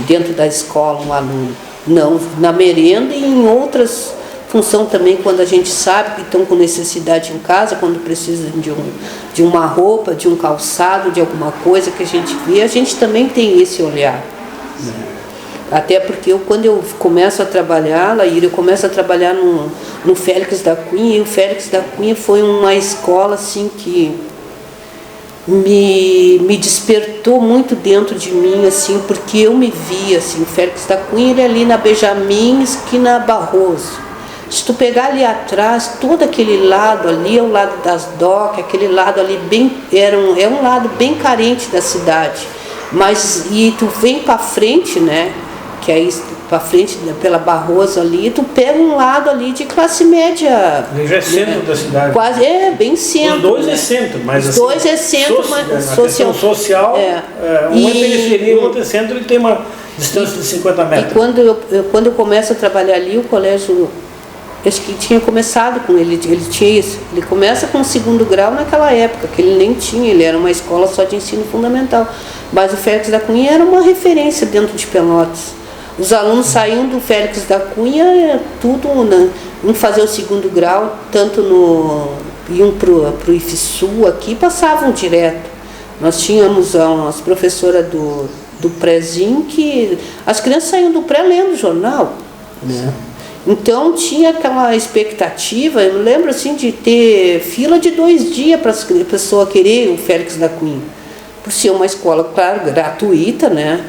dentro da escola um aluno. Não, na merenda e em outras função também, quando a gente sabe que estão com necessidade em casa, quando precisam de uma roupa, de um calçado, de alguma coisa que a gente vê, a gente também tem esse olhar, né? Até porque quando eu começo a trabalhar, Laíra, eu começo a trabalhar no Félix da Cunha, e o Félix da Cunha foi uma escola assim que me despertou muito dentro de mim, assim, porque eu me via, assim, o Félix da Cunha, ele ali na Benjamin, esquina Barroso. Se tu pegar ali atrás, todo aquele lado ali é o lado das docas, aquele lado ali é um lado bem carente da cidade. Mas, e tu vem para frente, né, que aí para frente pela Barroso ali, tu pega um lado ali de classe média. Ele já é centro da cidade. Quase, bem centro. Os dois é centro, mas os dois é centro, mas social, um é periferia e o outro é centro, e tem uma distância de 50 metros. E quando eu começo a trabalhar ali, o colégio, acho que tinha começado com ele tinha isso. Ele começa com o 2º grau naquela época, que ele nem tinha, ele era uma escola só de ensino fundamental. Mas o Félix da Cunha era uma referência dentro de Pelotas. Os alunos saíam do Félix da Cunha, tudo, iam fazer o 2º grau, tanto iam para o IFSU aqui, passavam direto. Nós tínhamos as professoras do prézinho, que as crianças saíam do pré lendo jornal, né? Então tinha aquela expectativa, eu me lembro assim de ter fila de 2 dias para as pessoas querer o Félix da Cunha, por ser uma escola, claro, gratuita, né?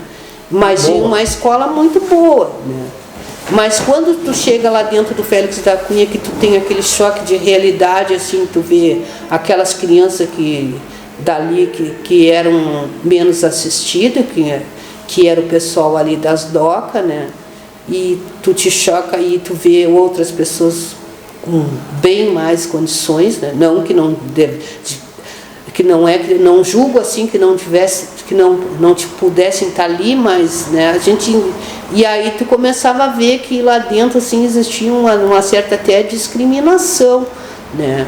Mas uma escola muito boa, né? Mas quando tu chega lá dentro do Félix da Cunha, que tu tem aquele choque de realidade, assim, tu vê aquelas crianças que eram menos assistidas, que era o pessoal ali das docas, né? E tu te choca e tu vê outras pessoas com bem mais condições, né? Não que não deve, que não julgo assim que não pudessem estar ali, mas, né, e aí tu começava a ver que lá dentro assim existia uma certa até discriminação, né?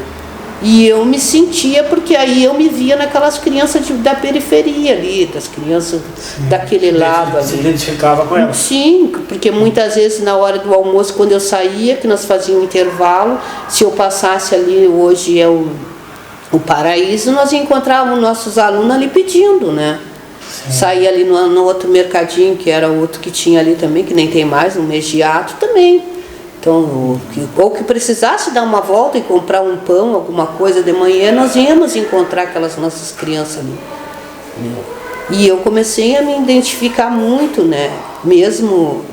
E eu me sentia, porque aí eu me via naquelas crianças da periferia ali, das crianças daquele lado ali. Se identificava com elas? Sim, porque muitas vezes na hora do almoço, quando eu saía, que nós fazíamos um intervalo, se eu passasse ali, hoje é o Paraíso, nós encontrávamos nossos alunos ali pedindo, né? Saía ali no outro mercadinho, que era outro que tinha ali também, que nem tem mais, no Mediato também. Então, ou que precisasse dar uma volta e comprar um pão, alguma coisa de manhã, nós íamos encontrar aquelas nossas crianças ali. E eu comecei a me identificar muito, né? Mesmo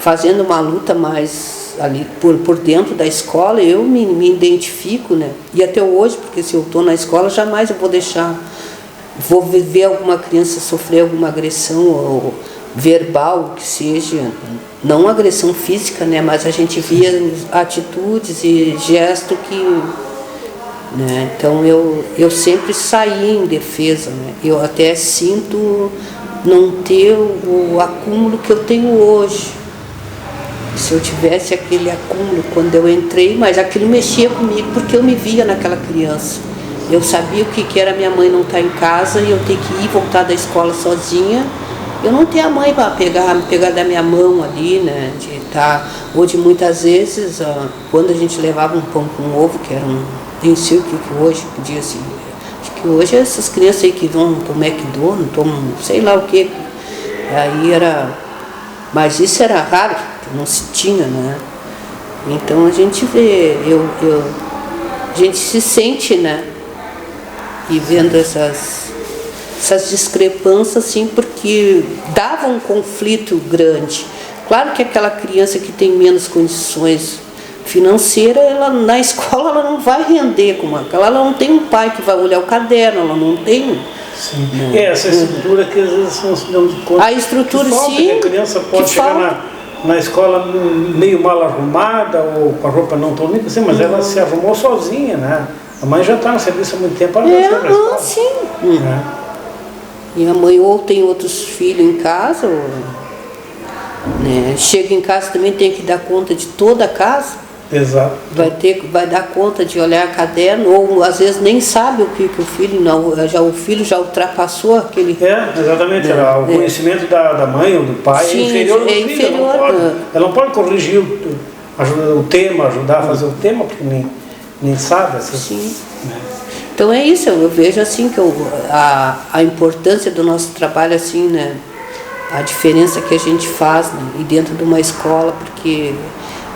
fazendo uma luta mais ali por dentro da escola, eu me identifico, né? E até hoje, porque se eu estou na escola, jamais eu vou ver alguma criança sofrer alguma agressão ou verbal, que seja, não agressão física, né, mas a gente via atitudes e gestos que, né, então eu sempre saí em defesa, né, eu até sinto não ter o acúmulo que eu tenho hoje. Se eu tivesse aquele acúmulo quando eu entrei, mas aquilo mexia comigo porque eu me via naquela criança. Eu sabia o que era minha mãe não estar em casa e eu ter que ir voltar da escola sozinha. Eu não tenho a mãe para me pegar da minha mão ali, né? De estar, ou de muitas vezes, quando a gente levava um pão com ovo, que era nem sei o que hoje podia assim. Acho que hoje essas crianças aí que vão pro McDonald's, tomam sei lá o que. Aí era. Mas isso era raro, não se tinha, né? Então a gente vê, a gente se sente, né? E vendo essas discrepâncias, assim, porque dava um conflito grande. Claro que aquela criança que tem menos condições financeiras, ela, na escola ela não vai render como aquela, ela não tem um pai que vai olhar o caderno, ela não tem... Sim. Essa estrutura que às vezes não se dão conta. A estrutura, que falta, sim. Que a criança pode chegar na escola meio mal arrumada ou com a roupa não tão limpa, assim, mas ela se arrumou sozinha, né? A mãe já está no serviço há muito tempo, ela não sai para a escola. Sim. É. E a mãe ou tem outros filhos em casa, ou, né? Chega em casa também tem que dar conta de toda a casa. Exato. Vai dar conta de olhar caderno, ou às vezes nem sabe o que o filho não, o filho já ultrapassou aquele. Exatamente, o conhecimento da mãe ou do pai. Sim, é inferior ao filho, inferior. Ela não pode corrigir o tema, ajudar a fazer o tema, porque nem sabe. Assim, sim. Né? Então é isso, eu vejo assim que a importância do nosso trabalho, assim, né? A diferença que a gente faz, né? E dentro de uma escola, porque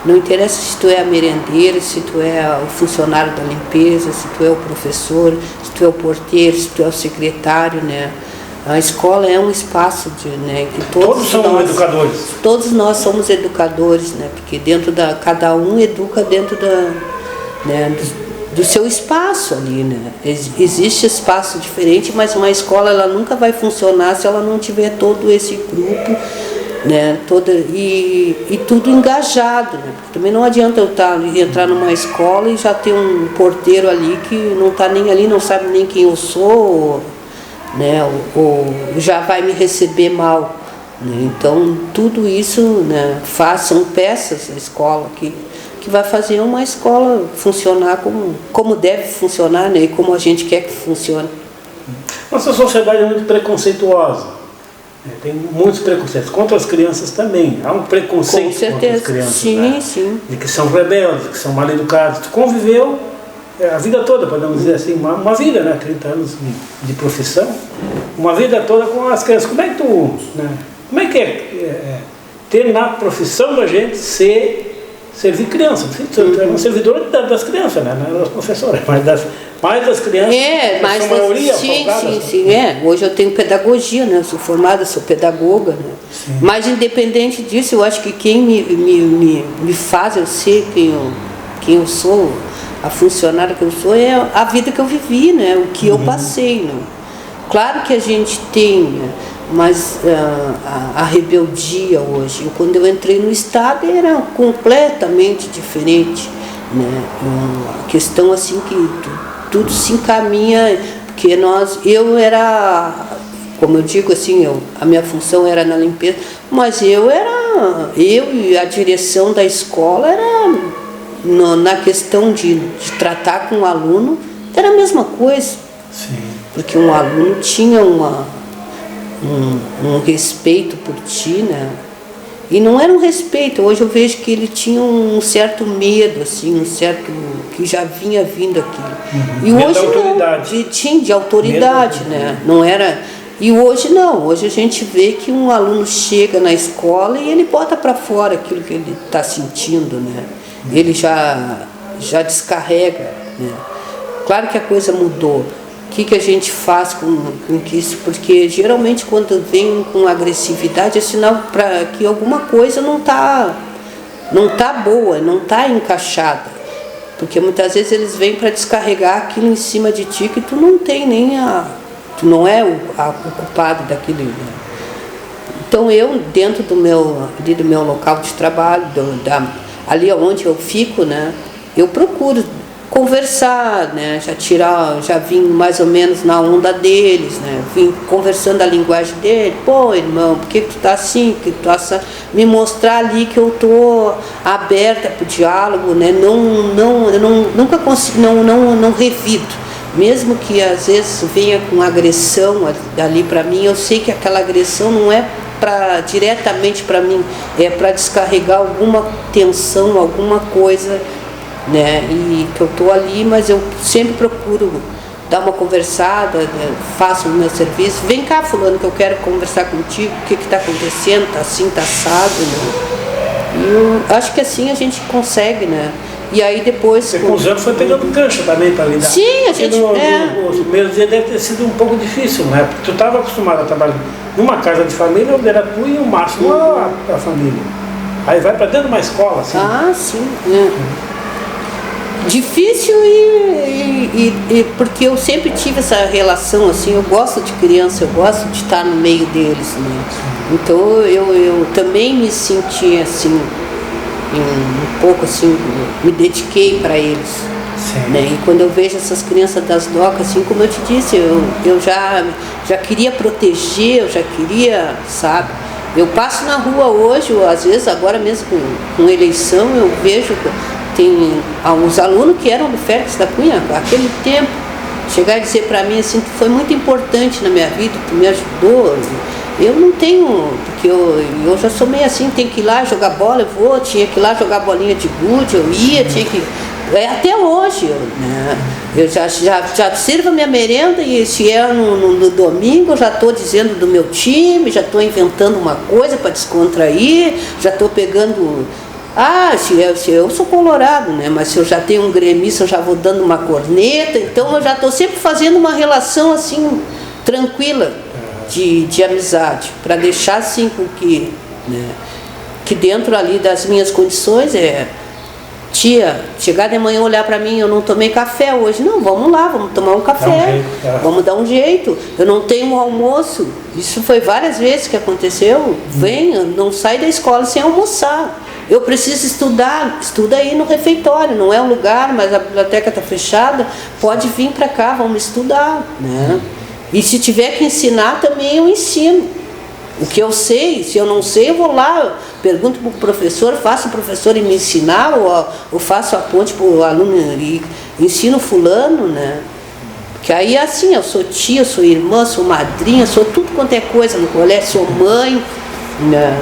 não interessa se tu é a merendeira, se tu é o funcionário da limpeza, se tu é o professor, se tu é o porteiro, se tu é o secretário, né? A escola é um espaço né, que todos são educadores. Todos nós somos educadores, né? Porque cada um educa dentro do seu espaço ali, né? Existe espaço diferente, mas uma escola ela nunca vai funcionar se ela não tiver todo esse grupo, né? E tudo engajado, né? Porque também não adianta eu entrar numa escola e já ter um porteiro ali que não está nem ali, não sabe nem quem eu sou, né? Ou já vai me receber mal, né? Então tudo isso, né, são peças da escola que vai fazer uma escola funcionar como deve funcionar, né? E como a gente quer que funcione. Nossa sociedade é muito preconceituosa. Tem muitos preconceitos. Contra as crianças também. Há um preconceito contra as crianças. Sim, né? sim. De que são rebeldes, que são mal educados. Tu conviveu a vida toda, podemos dizer assim, uma vida, né? 30 anos de profissão. Uma vida toda com as crianças. Como é que como é que é ter na profissão da gente servir criança? Tu é um servidor das crianças, né? Não é das professoras, mas das crianças. Mas a maioria sim. Hoje eu tenho pedagogia, né? Eu sou formada, sou pedagoga, né? Sim. Mas independente disso, eu acho que quem me faz eu ser quem eu sou, a funcionária que eu sou, é a vida que eu vivi, né? O que eu passei, né? Claro que a gente tem, mas a rebeldia hoje, quando eu entrei no Estado, era completamente diferente, né? A questão assim que tudo se encaminha, porque eu era, como eu digo assim, a minha função era na limpeza, mas eu e a direção da escola era na questão de tratar com o aluno, era a mesma coisa. Sim. Porque um aluno tinha um respeito por ti, né? E não era um respeito, hoje eu vejo que ele tinha um certo medo, assim, que já vinha vindo aquilo. E hoje não, de autoridade, né? Não era. E hoje não, hoje a gente vê que um aluno chega na escola e ele bota para fora aquilo que ele está sentindo, né? Ele já descarrega, né? Claro que a coisa mudou. O que a gente faz com isso? Porque geralmente quando vem com agressividade é sinal para que alguma coisa não tá boa, não está encaixada. Porque muitas vezes eles vêm para descarregar aquilo em cima de ti que tu não tem nem tu não é o culpado daquilo. Né? Então eu, dentro do meu local de trabalho, ali onde eu fico, né, eu procuro conversar, né? Já vim mais ou menos na onda deles, né? Vim conversando a linguagem dele. Pô, irmão, por que tu tá assim? Por que tu tá assim? Me mostrar ali que eu tô aberta pro diálogo, né? Eu nunca consigo, não revido. Mesmo que às vezes venha com agressão ali para mim, eu sei que aquela agressão não é diretamente para mim, é para descarregar alguma tensão, alguma coisa, né? E que eu estou ali, mas eu sempre procuro dar uma conversada, né? Faço o meu serviço. Vem cá, fulano, que eu quero conversar contigo, o que está acontecendo, tá assim, tá assado, né? E eu acho que assim a gente consegue, né? E aí depois... Você com os anos foi pegando cancha também para lidar. Sim, a gente... Os primeiros dias deve ter sido um pouco difícil, né? Porque tu estava acostumado a trabalhar numa casa de família, onde era tu e o máximo a família. Aí vai para dentro de uma escola, assim. Ah, sim. Difícil porque eu sempre tive essa relação, assim, eu gosto de criança, eu gosto de estar no meio deles, né? Então eu também me senti assim, um pouco assim, me dediquei para eles. Né? E quando eu vejo essas crianças das docas, assim como eu te disse, eu já queria proteger, eu já queria, sabe? Eu passo na rua hoje, ou às vezes agora mesmo com eleição, eu vejo que tem alguns alunos que eram do Félix da Cunha, aquele tempo, chegar e dizer para mim assim, que foi muito importante na minha vida, que me ajudou. Eu não tenho, porque eu já sou meio assim, tem que ir lá jogar bola, eu vou, tinha que ir lá jogar bolinha de gude, eu ia, tinha que... até hoje, né? Eu já sirvo a minha merenda e se é no domingo eu já estou dizendo do meu time, já estou inventando uma coisa para descontrair, já estou pegando... se eu sou colorado, né? Mas se eu já tenho um gremista, eu já vou dando uma corneta, então eu já estou sempre fazendo uma relação assim, tranquila. De amizade, para deixar assim com que, né, que dentro ali das minhas condições tia, chegar de manhã olhar para mim, eu não tomei café hoje, não, vamos lá, vamos tomar um café, vamos dar um jeito, eu não tenho um almoço, isso foi várias vezes que aconteceu, venha, não sai da escola sem almoçar, eu preciso estudar, estuda aí no refeitório, não é um lugar, mas a biblioteca está fechada, pode vir para cá, vamos estudar, né? E se tiver que ensinar também eu ensino. O que eu sei, se eu não sei, eu vou lá, pergunto para o professor, faço o professor me ensinar, ou faço a ponte para o aluno e ensino fulano, né? Porque aí é assim, eu sou tia, sou irmã, sou madrinha, sou tudo quanto é coisa no colégio, sou mãe, né?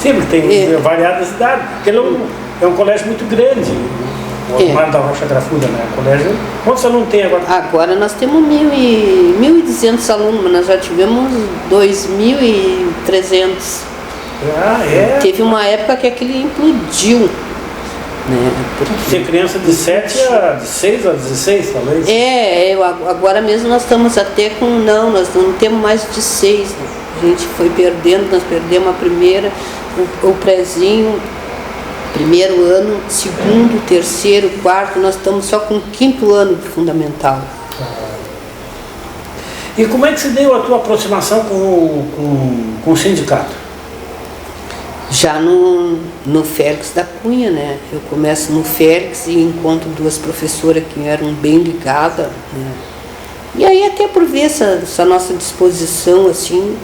Sim, porque tem variadas idades, porque ele é um colégio muito grande. O Mar da Rocha Grafuda, né? O colégio. Quantos alunos tem agora? Agora nós temos 1.200 alunos, mas nós já tivemos 2.300. Teve uma época que aquele implodiu. Né? Tem criança de 6 a 16, talvez? Agora mesmo nós estamos até com. Nós não temos mais de 6. Né? A gente foi perdendo, nós perdemos a primeira, o prézinho. Primeiro ano, segundo, terceiro, quarto, nós estamos só com o 5º ano de fundamental. E como é que se deu a tua aproximação com o sindicato? Já no Félix da Cunha, né? Eu começo no Félix e encontro 2 professoras que eram bem ligadas, né? E aí até por ver essa nossa disposição, assim,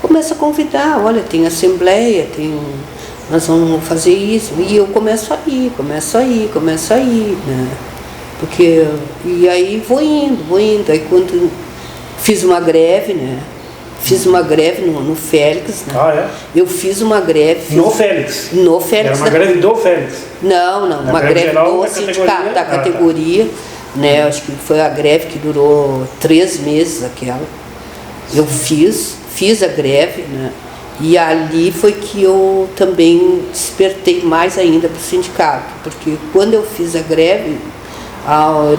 começo a convidar, olha, tem assembleia, nós vamos fazer isso, e eu começo a ir, né? Porque, e aí vou indo, aí quando fiz uma greve, né? Fiz uma greve no Félix, né? Eu fiz uma greve... No Félix? No Félix. Era uma greve do Félix? Não, uma greve do sindicato, da categoria, né? Acho que foi a greve que durou 3 meses, aquela. Eu fiz a greve, né? E ali foi que eu também despertei mais ainda para o sindicato, porque quando eu fiz a greve,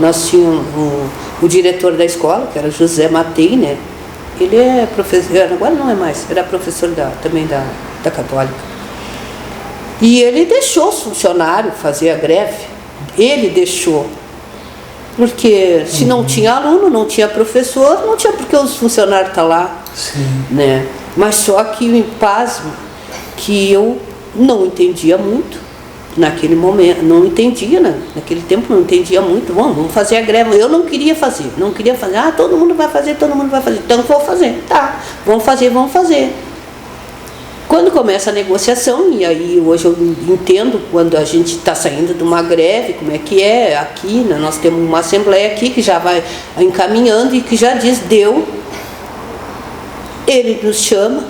nós tínhamos o diretor da escola, que era José Matei, né? Ele é professor, agora não é mais, era professor também da Católica. E ele deixou os funcionários fazer a greve, ele deixou. Porque se não tinha aluno, não tinha professor, não tinha porque os funcionários estão lá. Sim. Né? Mas só que o pasmo que eu não entendia muito, naquele momento, não entendia, né? Naquele tempo não entendia muito. Bom, vamos fazer a greve. Eu não queria fazer. Todo mundo vai fazer. Então vou fazer. Tá, vamos fazer. Quando começa a negociação, e aí hoje eu entendo quando a gente está saindo de uma greve, como é que é aqui, né? Nós temos uma assembleia aqui que já vai encaminhando e que já diz, deu, ele nos chama,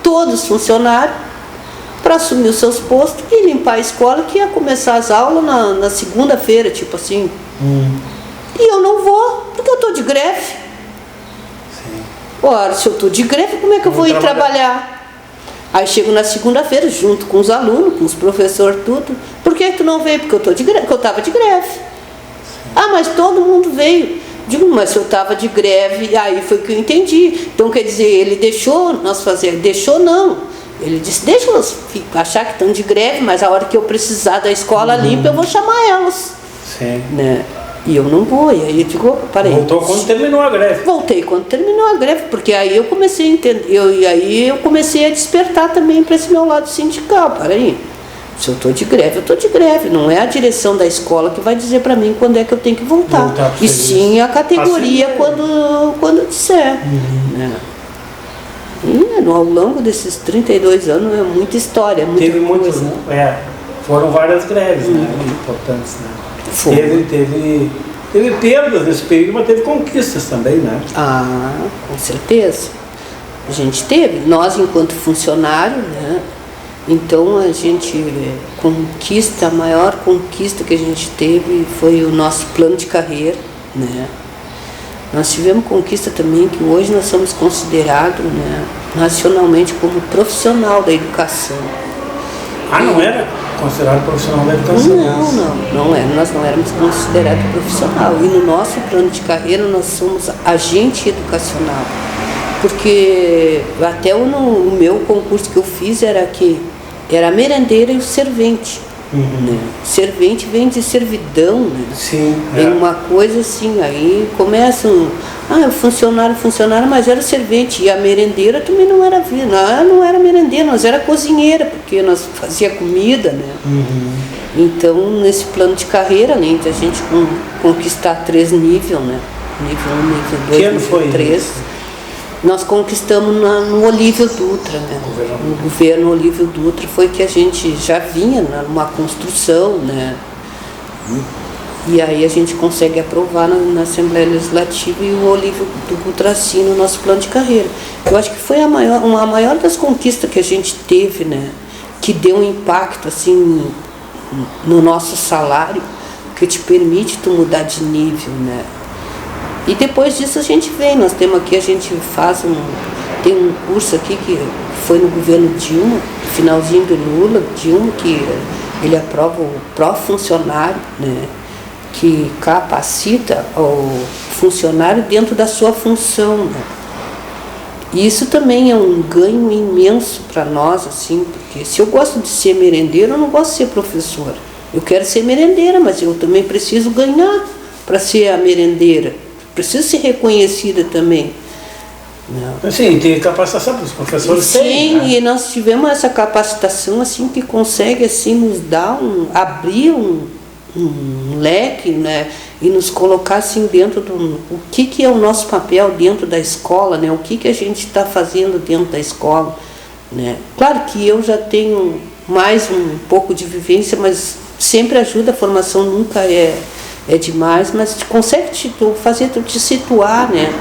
todos funcionários, para assumir os seus postos e limpar a escola, que ia começar as aulas na segunda-feira, tipo assim. E eu não vou, porque eu estou de greve. Sim. Ora, se eu estou de greve, como é que eu vou ir trabalhar? Aí chego na segunda-feira, junto com os alunos, com os professores, tudo. Por que tu não veio? Porque eu estou de greve, porque eu estava de greve. Ah, mas todo mundo veio. Digo, mas se eu estava de greve, aí foi que eu entendi. Então, quer dizer, ele deixou nós fazer, deixou não. Ele disse, deixa elas achar que estão de greve, mas a hora que eu precisar da escola limpa, eu vou chamar elas. Sim. Né? E eu não vou. E aí eu digo, parei. Voltou quando terminou a greve. Voltei quando terminou a greve, porque aí eu comecei a entender, e aí eu comecei a despertar também para esse meu lado sindical. Peraí, se eu estou de greve, eu estou de greve. Não é a direção da escola que vai dizer para mim quando é que eu tenho que voltar. E sim a categoria quando disser. Né? E ao longo desses 32 anos é muita história, muita Teve muitos, coisa. foram várias greves, né, importantes, né? Foi. Teve perdas nesse período, mas teve conquistas também, né? Ah, com certeza. A gente teve, nós enquanto funcionário, né? Então a gente conquista, a maior conquista que a gente teve foi o nosso plano de carreira, né? Nós tivemos conquista também que hoje nós somos considerados, né, nacionalmente como profissional da educação. Ah, não era considerado profissional da educação? Não era. Nós não éramos considerados profissional. E no nosso plano de carreira nós somos agente educacional. Porque até o meu concurso que eu fiz era a merendeira e o servente. Né? Servente vem de servidão, né? Sim. Vem uma coisa assim, aí começam, funcionário, mas era servente. E a merendeira também não era não era merendeira, nós era cozinheira, porque nós fazia comida, né? Então, nesse plano de carreira, além de a gente conquistar 3 níveis, né? Nível 1, nível 2, nível 3. Nós conquistamos no Olívio Dutra, né? No governo Olívio Dutra foi que a gente já vinha numa construção, né? E aí a gente consegue aprovar na Assembleia Legislativa e o Olívio Dutra assina o nosso plano de carreira. Eu acho que foi a maior das conquistas que a gente teve, né? Que deu um impacto assim no nosso salário, que te permite tu mudar de nível, né? E depois disso a gente vem, nós temos aqui, a gente tem um curso aqui que foi no governo Dilma, finalzinho do Lula, Dilma, que ele aprova o pró-funcionário, né, que capacita o funcionário dentro da sua função, né. E isso também é um ganho imenso para nós, assim, porque se eu gosto de ser merendeira, eu não gosto de ser professora. Eu quero ser merendeira, mas eu também preciso ganhar para ser a merendeira. Preciso ser reconhecida também. Não. Sim, tem capacitação para os professores. Sim, né? E nós tivemos essa capacitação assim que consegue assim nos dar abrir um leque, né, e nos colocar assim dentro o que é o nosso papel dentro da escola, né, o que a gente está fazendo dentro da escola, né. Claro que eu já tenho mais um pouco de vivência, mas sempre ajuda, a formação nunca é demais, mas consegue fazer tu te situar, né?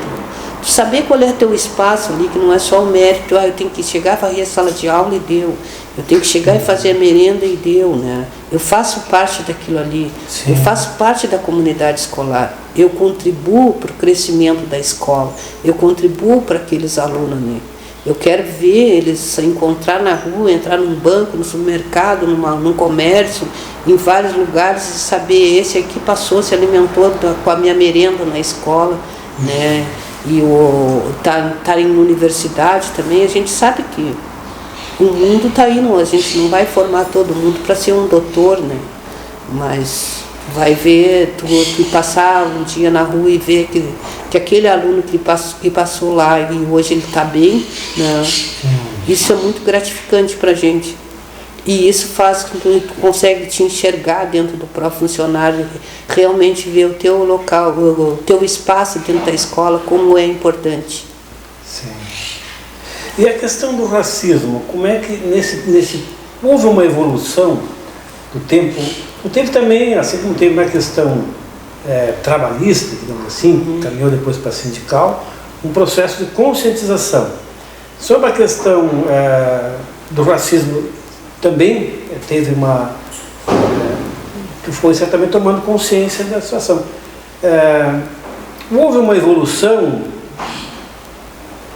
Tu saber qual é teu espaço ali, que não é só o mérito, eu tenho que chegar, varrer a sala de aula e deu. Eu tenho que chegar e fazer a merenda e deu, né? Eu faço parte daquilo ali. Sim. Eu faço parte da comunidade escolar. Eu contribuo para o crescimento da escola. Eu contribuo para aqueles alunos ali. Eu quero ver eles encontrar na rua, entrar num banco, no supermercado, num comércio, em vários lugares, e saber esse aqui passou, se alimentou com a minha merenda na escola, né? E tá em universidade também, a gente sabe que o mundo está indo, a gente não vai formar todo mundo para ser um doutor, né? Mas vai ver, tu passar um dia na rua e ver que aquele aluno que passou lá e hoje ele está bem, né? Isso é muito gratificante para a gente. E isso faz com que tu consegue te enxergar dentro do próprio funcionário, realmente ver o teu local, o teu espaço dentro da escola, como é importante. Sim. E a questão do racismo, como é que houve uma evolução do tempo? O tempo também, assim como teve na questão trabalhista, digamos assim, caminhou depois para sindical, um processo de conscientização. Sobre a questão do racismo, também teve que foi certamente tomando consciência da situação. Houve uma evolução,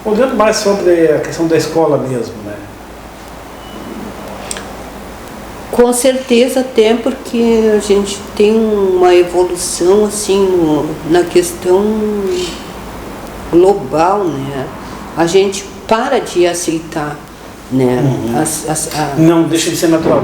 olhando mais sobre a questão da escola mesmo, né? Com certeza, até porque a gente tem uma evolução assim na questão global, né? A gente para de aceitar, né? Não deixa de ser natural.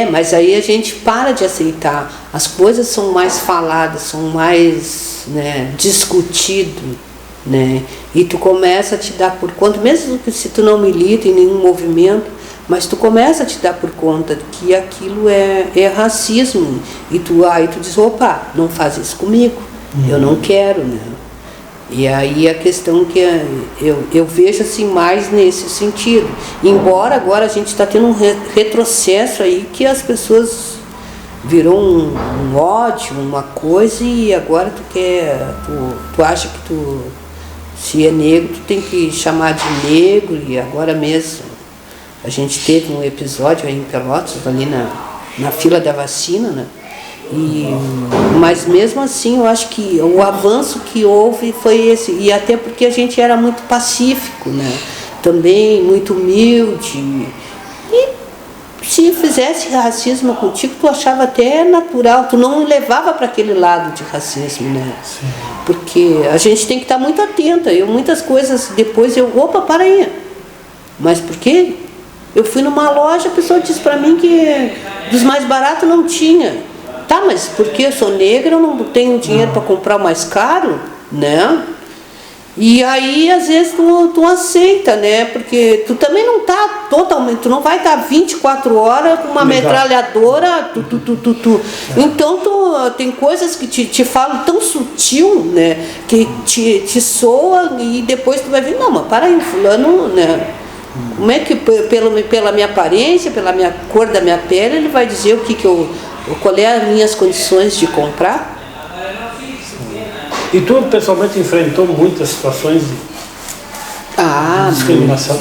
Mas aí a gente para de aceitar. As coisas são mais faladas, são mais, né, discutido, né? E tu começa a te dar por conta, mesmo que se tu não milita em nenhum movimento, mas tu começa a te dar por conta que aquilo é racismo. E tu diz, opa, não faz isso comigo, eu não quero, né? E aí a questão que eu vejo assim mais nesse sentido. Embora agora a gente está tendo um retrocesso aí que as pessoas virou um ódio, uma coisa, e agora tu acha que se é negro, tu tem que chamar de negro, e agora mesmo a gente teve um episódio aí em Pelotas, ali na fila da vacina, né? Mas mesmo assim eu acho que o avanço que houve foi esse, e até porque a gente era muito pacífico, né? Também muito humilde, e se fizesse racismo contigo, tu achava até natural, tu não levava para aquele lado de racismo, né? Sim. Porque a gente tem que estar muito atenta. Muitas coisas depois opa, para aí, mas por quê? Eu fui numa loja, a pessoa disse para mim que dos mais baratos não tinha. Tá, mas porque eu sou negra, eu não tenho dinheiro para comprar o mais caro, né? E aí, às vezes, tu aceita, né? Porque tu também não tá totalmente, tu não vai estar 24 horas com uma metralhadora, Então, tem coisas que te falam tão sutil, né? Que te soa, e depois tu vai ver, não, mas para aí, fulano, né? Como é que, pela minha aparência, pela minha cor da minha pele, ele vai dizer qual é as minhas condições de comprar? E tu pessoalmente enfrentou muitas situações de discriminação?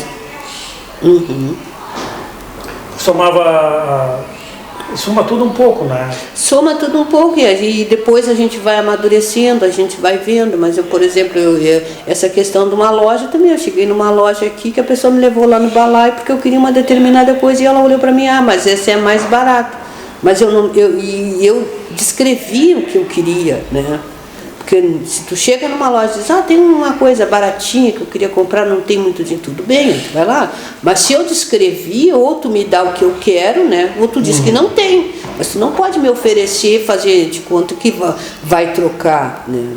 Soma tudo um pouco, né? Soma tudo um pouco, e depois a gente vai amadurecendo, a gente vai vendo. Mas eu, por exemplo, essa questão de uma loja também, eu cheguei numa loja aqui que a pessoa me levou lá no balaio porque eu queria uma determinada coisa, e ela olhou para mim, mas esse é mais barato. Mas eu descrevi o que eu queria, né? Porque se tu chega numa loja e diz, tem uma coisa baratinha que eu queria comprar, não tem muito dinheiro, tudo bem, tu vai lá. Mas se eu descrevi, ou tu me dá o que eu quero, né? Ou tu diz que não tem. Mas tu não pode me oferecer, fazer de conta que vai trocar, né?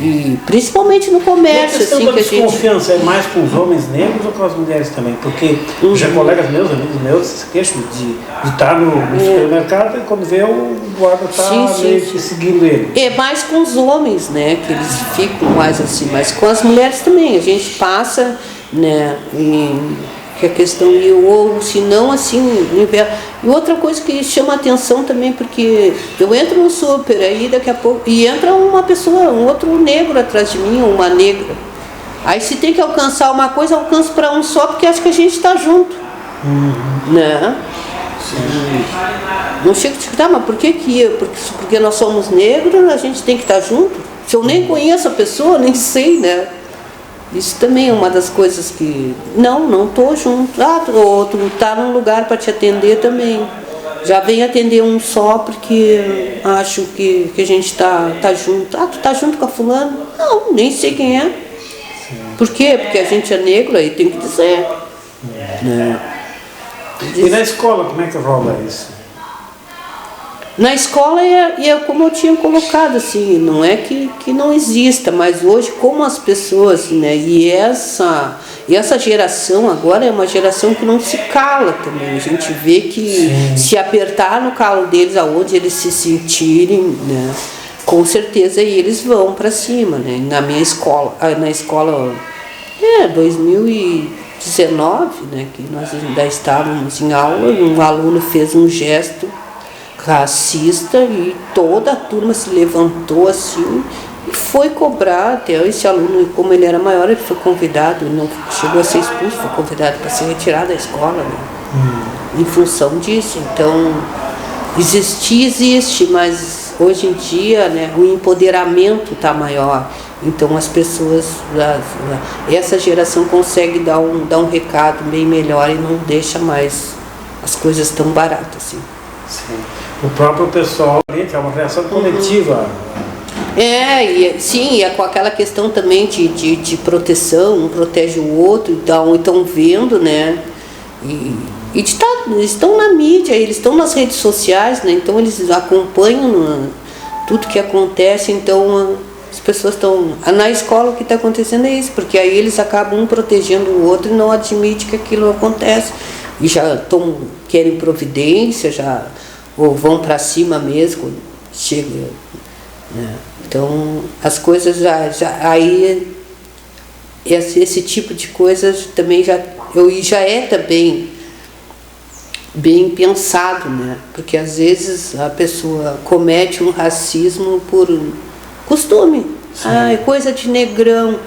E principalmente no comércio, e a assim, da que a gente... desconfiança é mais com os homens negros ou com as mulheres também? Porque já colegas meus, amigos meus, se queixam de estar no supermercado, e quando vê o guarda meio que seguindo ele. É mais com os homens, né, que eles ficam mais assim, mas com as mulheres também, a gente passa, né, que a questão, ou se não assim, no inverno. E outra coisa que chama a atenção também, porque eu entro no super aí daqui a pouco, e entra uma pessoa, um outro negro atrás de mim, uma negra. Aí se tem que alcançar uma coisa, alcanço para um só, porque acho que a gente está junto. Né? Sim. Não chego a te dizer, mas por que porque nós somos negros, a gente tem que estar junto? Se eu nem conheço a pessoa, nem sei, né? Isso também é uma das coisas que... Não estou junto. Outro está num lugar para te atender também. Já vem atender um só porque acho que a gente tá junto. Tu tá junto com a fulana? Não, nem sei quem é. Sim. Por quê? Porque a gente é negro, aí tem que dizer. E na escola, como é que rola isso? Na escola é como eu tinha colocado, assim, não é que não exista, mas hoje como as pessoas, né, e essa geração agora é uma geração que não se cala também, a gente vê que se apertar no calo deles, aonde eles se sentirem, né, com certeza eles vão para cima, né, na escola 2019, né, que nós ainda estávamos em aula, um aluno fez um gesto racista e toda a turma se levantou assim e foi cobrar. Até esse aluno, como ele era maior, ele foi convidado, ele não chegou a ser expulso, foi convidado para ser retirado da escola, né? Em função disso. Então, existe, mas hoje em dia, né, o empoderamento está maior. Então as pessoas, essa geração consegue dar um recado bem melhor e não deixa mais as coisas tão baratas assim. Sim. O próprio pessoal, é uma reação coletiva. Sim, é com aquela questão também de proteção, um protege o outro, então vendo, né? Estão na mídia, eles estão nas redes sociais, né? Então eles acompanham tudo que acontece, então as pessoas estão. Na escola o que está acontecendo é isso, porque aí eles acabam um protegendo o outro e não admitem que aquilo acontece. E já querem providência, ou vão para cima mesmo, quando chega, né? Então as coisas aí esse tipo de coisas também já é também bem pensado, né? Porque às vezes a pessoa comete um racismo por costume. É coisa de negrão,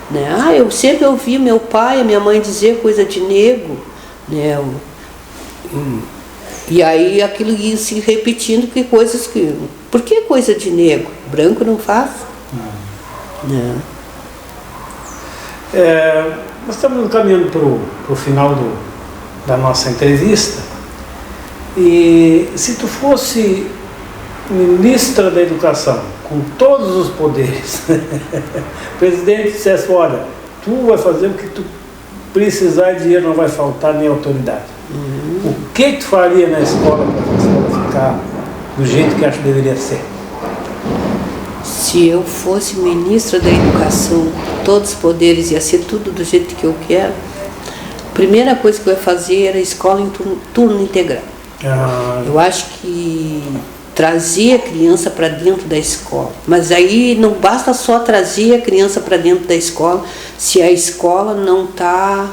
né? Eu sempre ouvi meu pai e minha mãe dizer coisa de negro, né? E aí aquilo ia se repetindo, que coisas que... Por que coisa de negro? Branco não faz? Né? Nós estamos caminhando para o final da nossa entrevista. E se tu fosse ministra da Educação, com todos os poderes, o presidente dissesse, olha, tu vai fazer o que tu precisar, dinheiro não vai faltar, nem autoridade. O que tu faria na escola para a escola ficar do jeito que acho que deveria ser? Se eu fosse ministra da Educação, todos os poderes, ia ser tudo do jeito que eu quero. A primeira coisa que eu ia fazer era escola em turno integral. Eu acho que trazer a criança para dentro da escola, mas aí não basta só trazer a criança para dentro da escola se a escola não está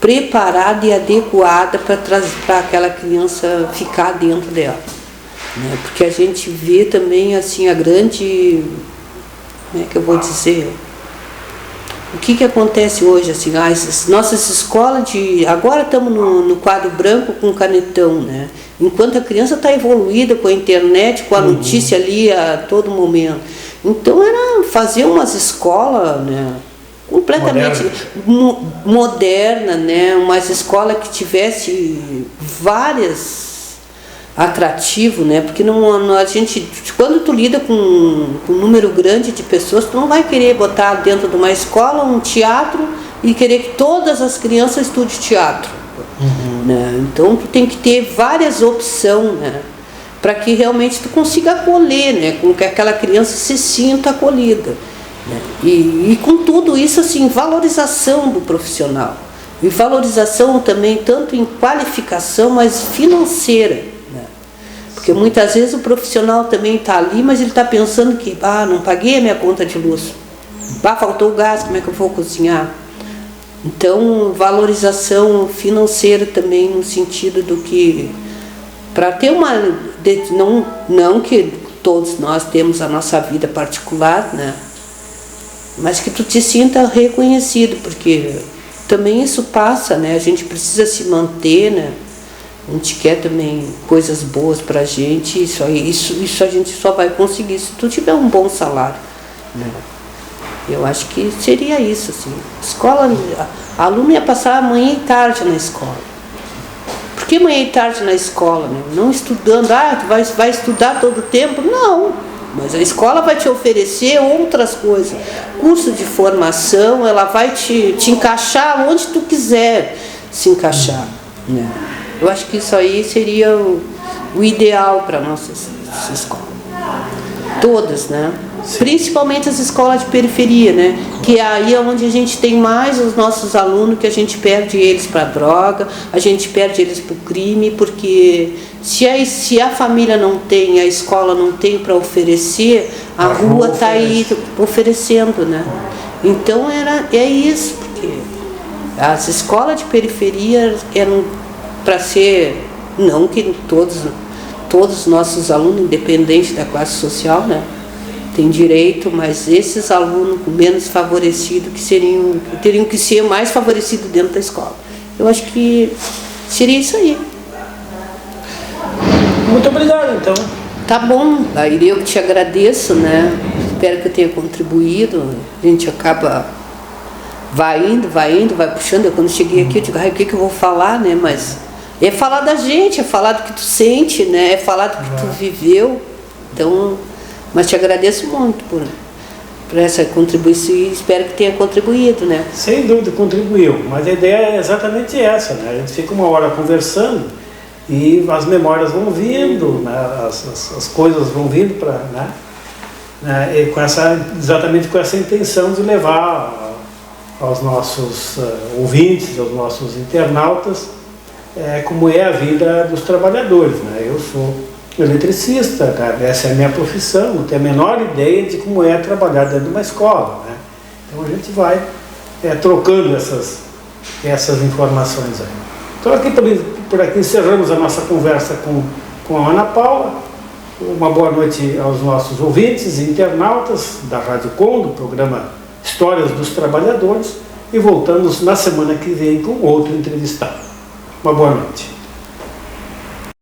preparada e adequada para aquela criança ficar dentro dela, né? Porque a gente vê também assim a grande, como é que eu vou dizer, o que acontece hoje assim, as nossas escolas agora estamos no quadro branco com canetão, né? Enquanto a criança está evoluída com a internet, com a notícia ali a todo momento. Então era fazer umas escolas, né, completamente moderna, né, umas escolas que tivesse várias atrativos, né, porque a gente, quando tu lida com um número grande de pessoas, tu não vai querer botar dentro de uma escola um teatro e querer que todas as crianças estudem teatro. Né? Então tu tem que ter várias opções, né, para que realmente tu consiga acolher, né, com que aquela criança se sinta acolhida, né? E com tudo isso assim, valorização do profissional e valorização também tanto em qualificação, mas financeira, né? Porque muitas vezes o profissional também está ali, mas ele está pensando que não paguei a minha conta de luz, faltou o gás, como é que eu vou cozinhar? Então, valorização financeira também, no sentido do que, para ter não que todos nós temos a nossa vida particular, né? Mas que tu te sinta reconhecido, porque também isso passa, né? A gente precisa se manter, né? A gente quer também coisas boas pra gente, isso a gente só vai conseguir se tu tiver um bom salário, né? Eu acho que seria isso, assim. Escola, aluno ia passar manhã e tarde na escola. Por que manhã e tarde na escola, né? Não estudando, tu vai estudar todo o tempo? Não, mas a escola vai te oferecer outras coisas. Curso de formação, ela vai te encaixar onde tu quiser se encaixar, né? Eu acho que isso aí seria o ideal para nossas escolas. Todas, né? Principalmente as escolas de periferia, né? Que é aí onde a gente tem mais os nossos alunos, que a gente perde eles para droga, a gente perde eles para o crime, porque se a família não tem, a escola não tem para oferecer, a rua está aí oferecendo, né? Então é isso, porque as escolas de periferia eram para ser, não que todos os nossos alunos, independente da classe social, né? Tem direito, mas esses alunos menos favorecidos que teriam que ser mais favorecidos dentro da escola. Eu acho que seria isso aí. Muito obrigado, então. Tá bom, aí eu que te agradeço, né? Espero que eu tenha contribuído. A gente acaba, vai indo, vai puxando. Eu, quando cheguei aqui, eu digo, o que eu vou falar, né? Mas é falar da gente, é falar do que tu sente, né? É falar do que tu viveu. Então, mas te agradeço muito por essa contribuição e espero que tenha contribuído, né? Sem dúvida contribuiu, mas a ideia é exatamente essa, né? A gente fica uma hora conversando e as memórias vão vindo, né? As coisas vão vindo para, né? E exatamente com essa intenção de levar aos nossos ouvintes, aos nossos internautas, como é a vida dos trabalhadores, né? Eu sou eletricista, né? Essa é a minha profissão, não tenho a menor ideia de como é trabalhar dentro de uma escola, né? Então a gente vai trocando essas informações aí. Então por aqui encerramos a nossa conversa com a Ana Paula. Uma boa noite aos nossos ouvintes e internautas da Rádio Com, do programa Histórias dos Trabalhadores, e voltamos na semana que vem com outro entrevistado. Uma boa noite.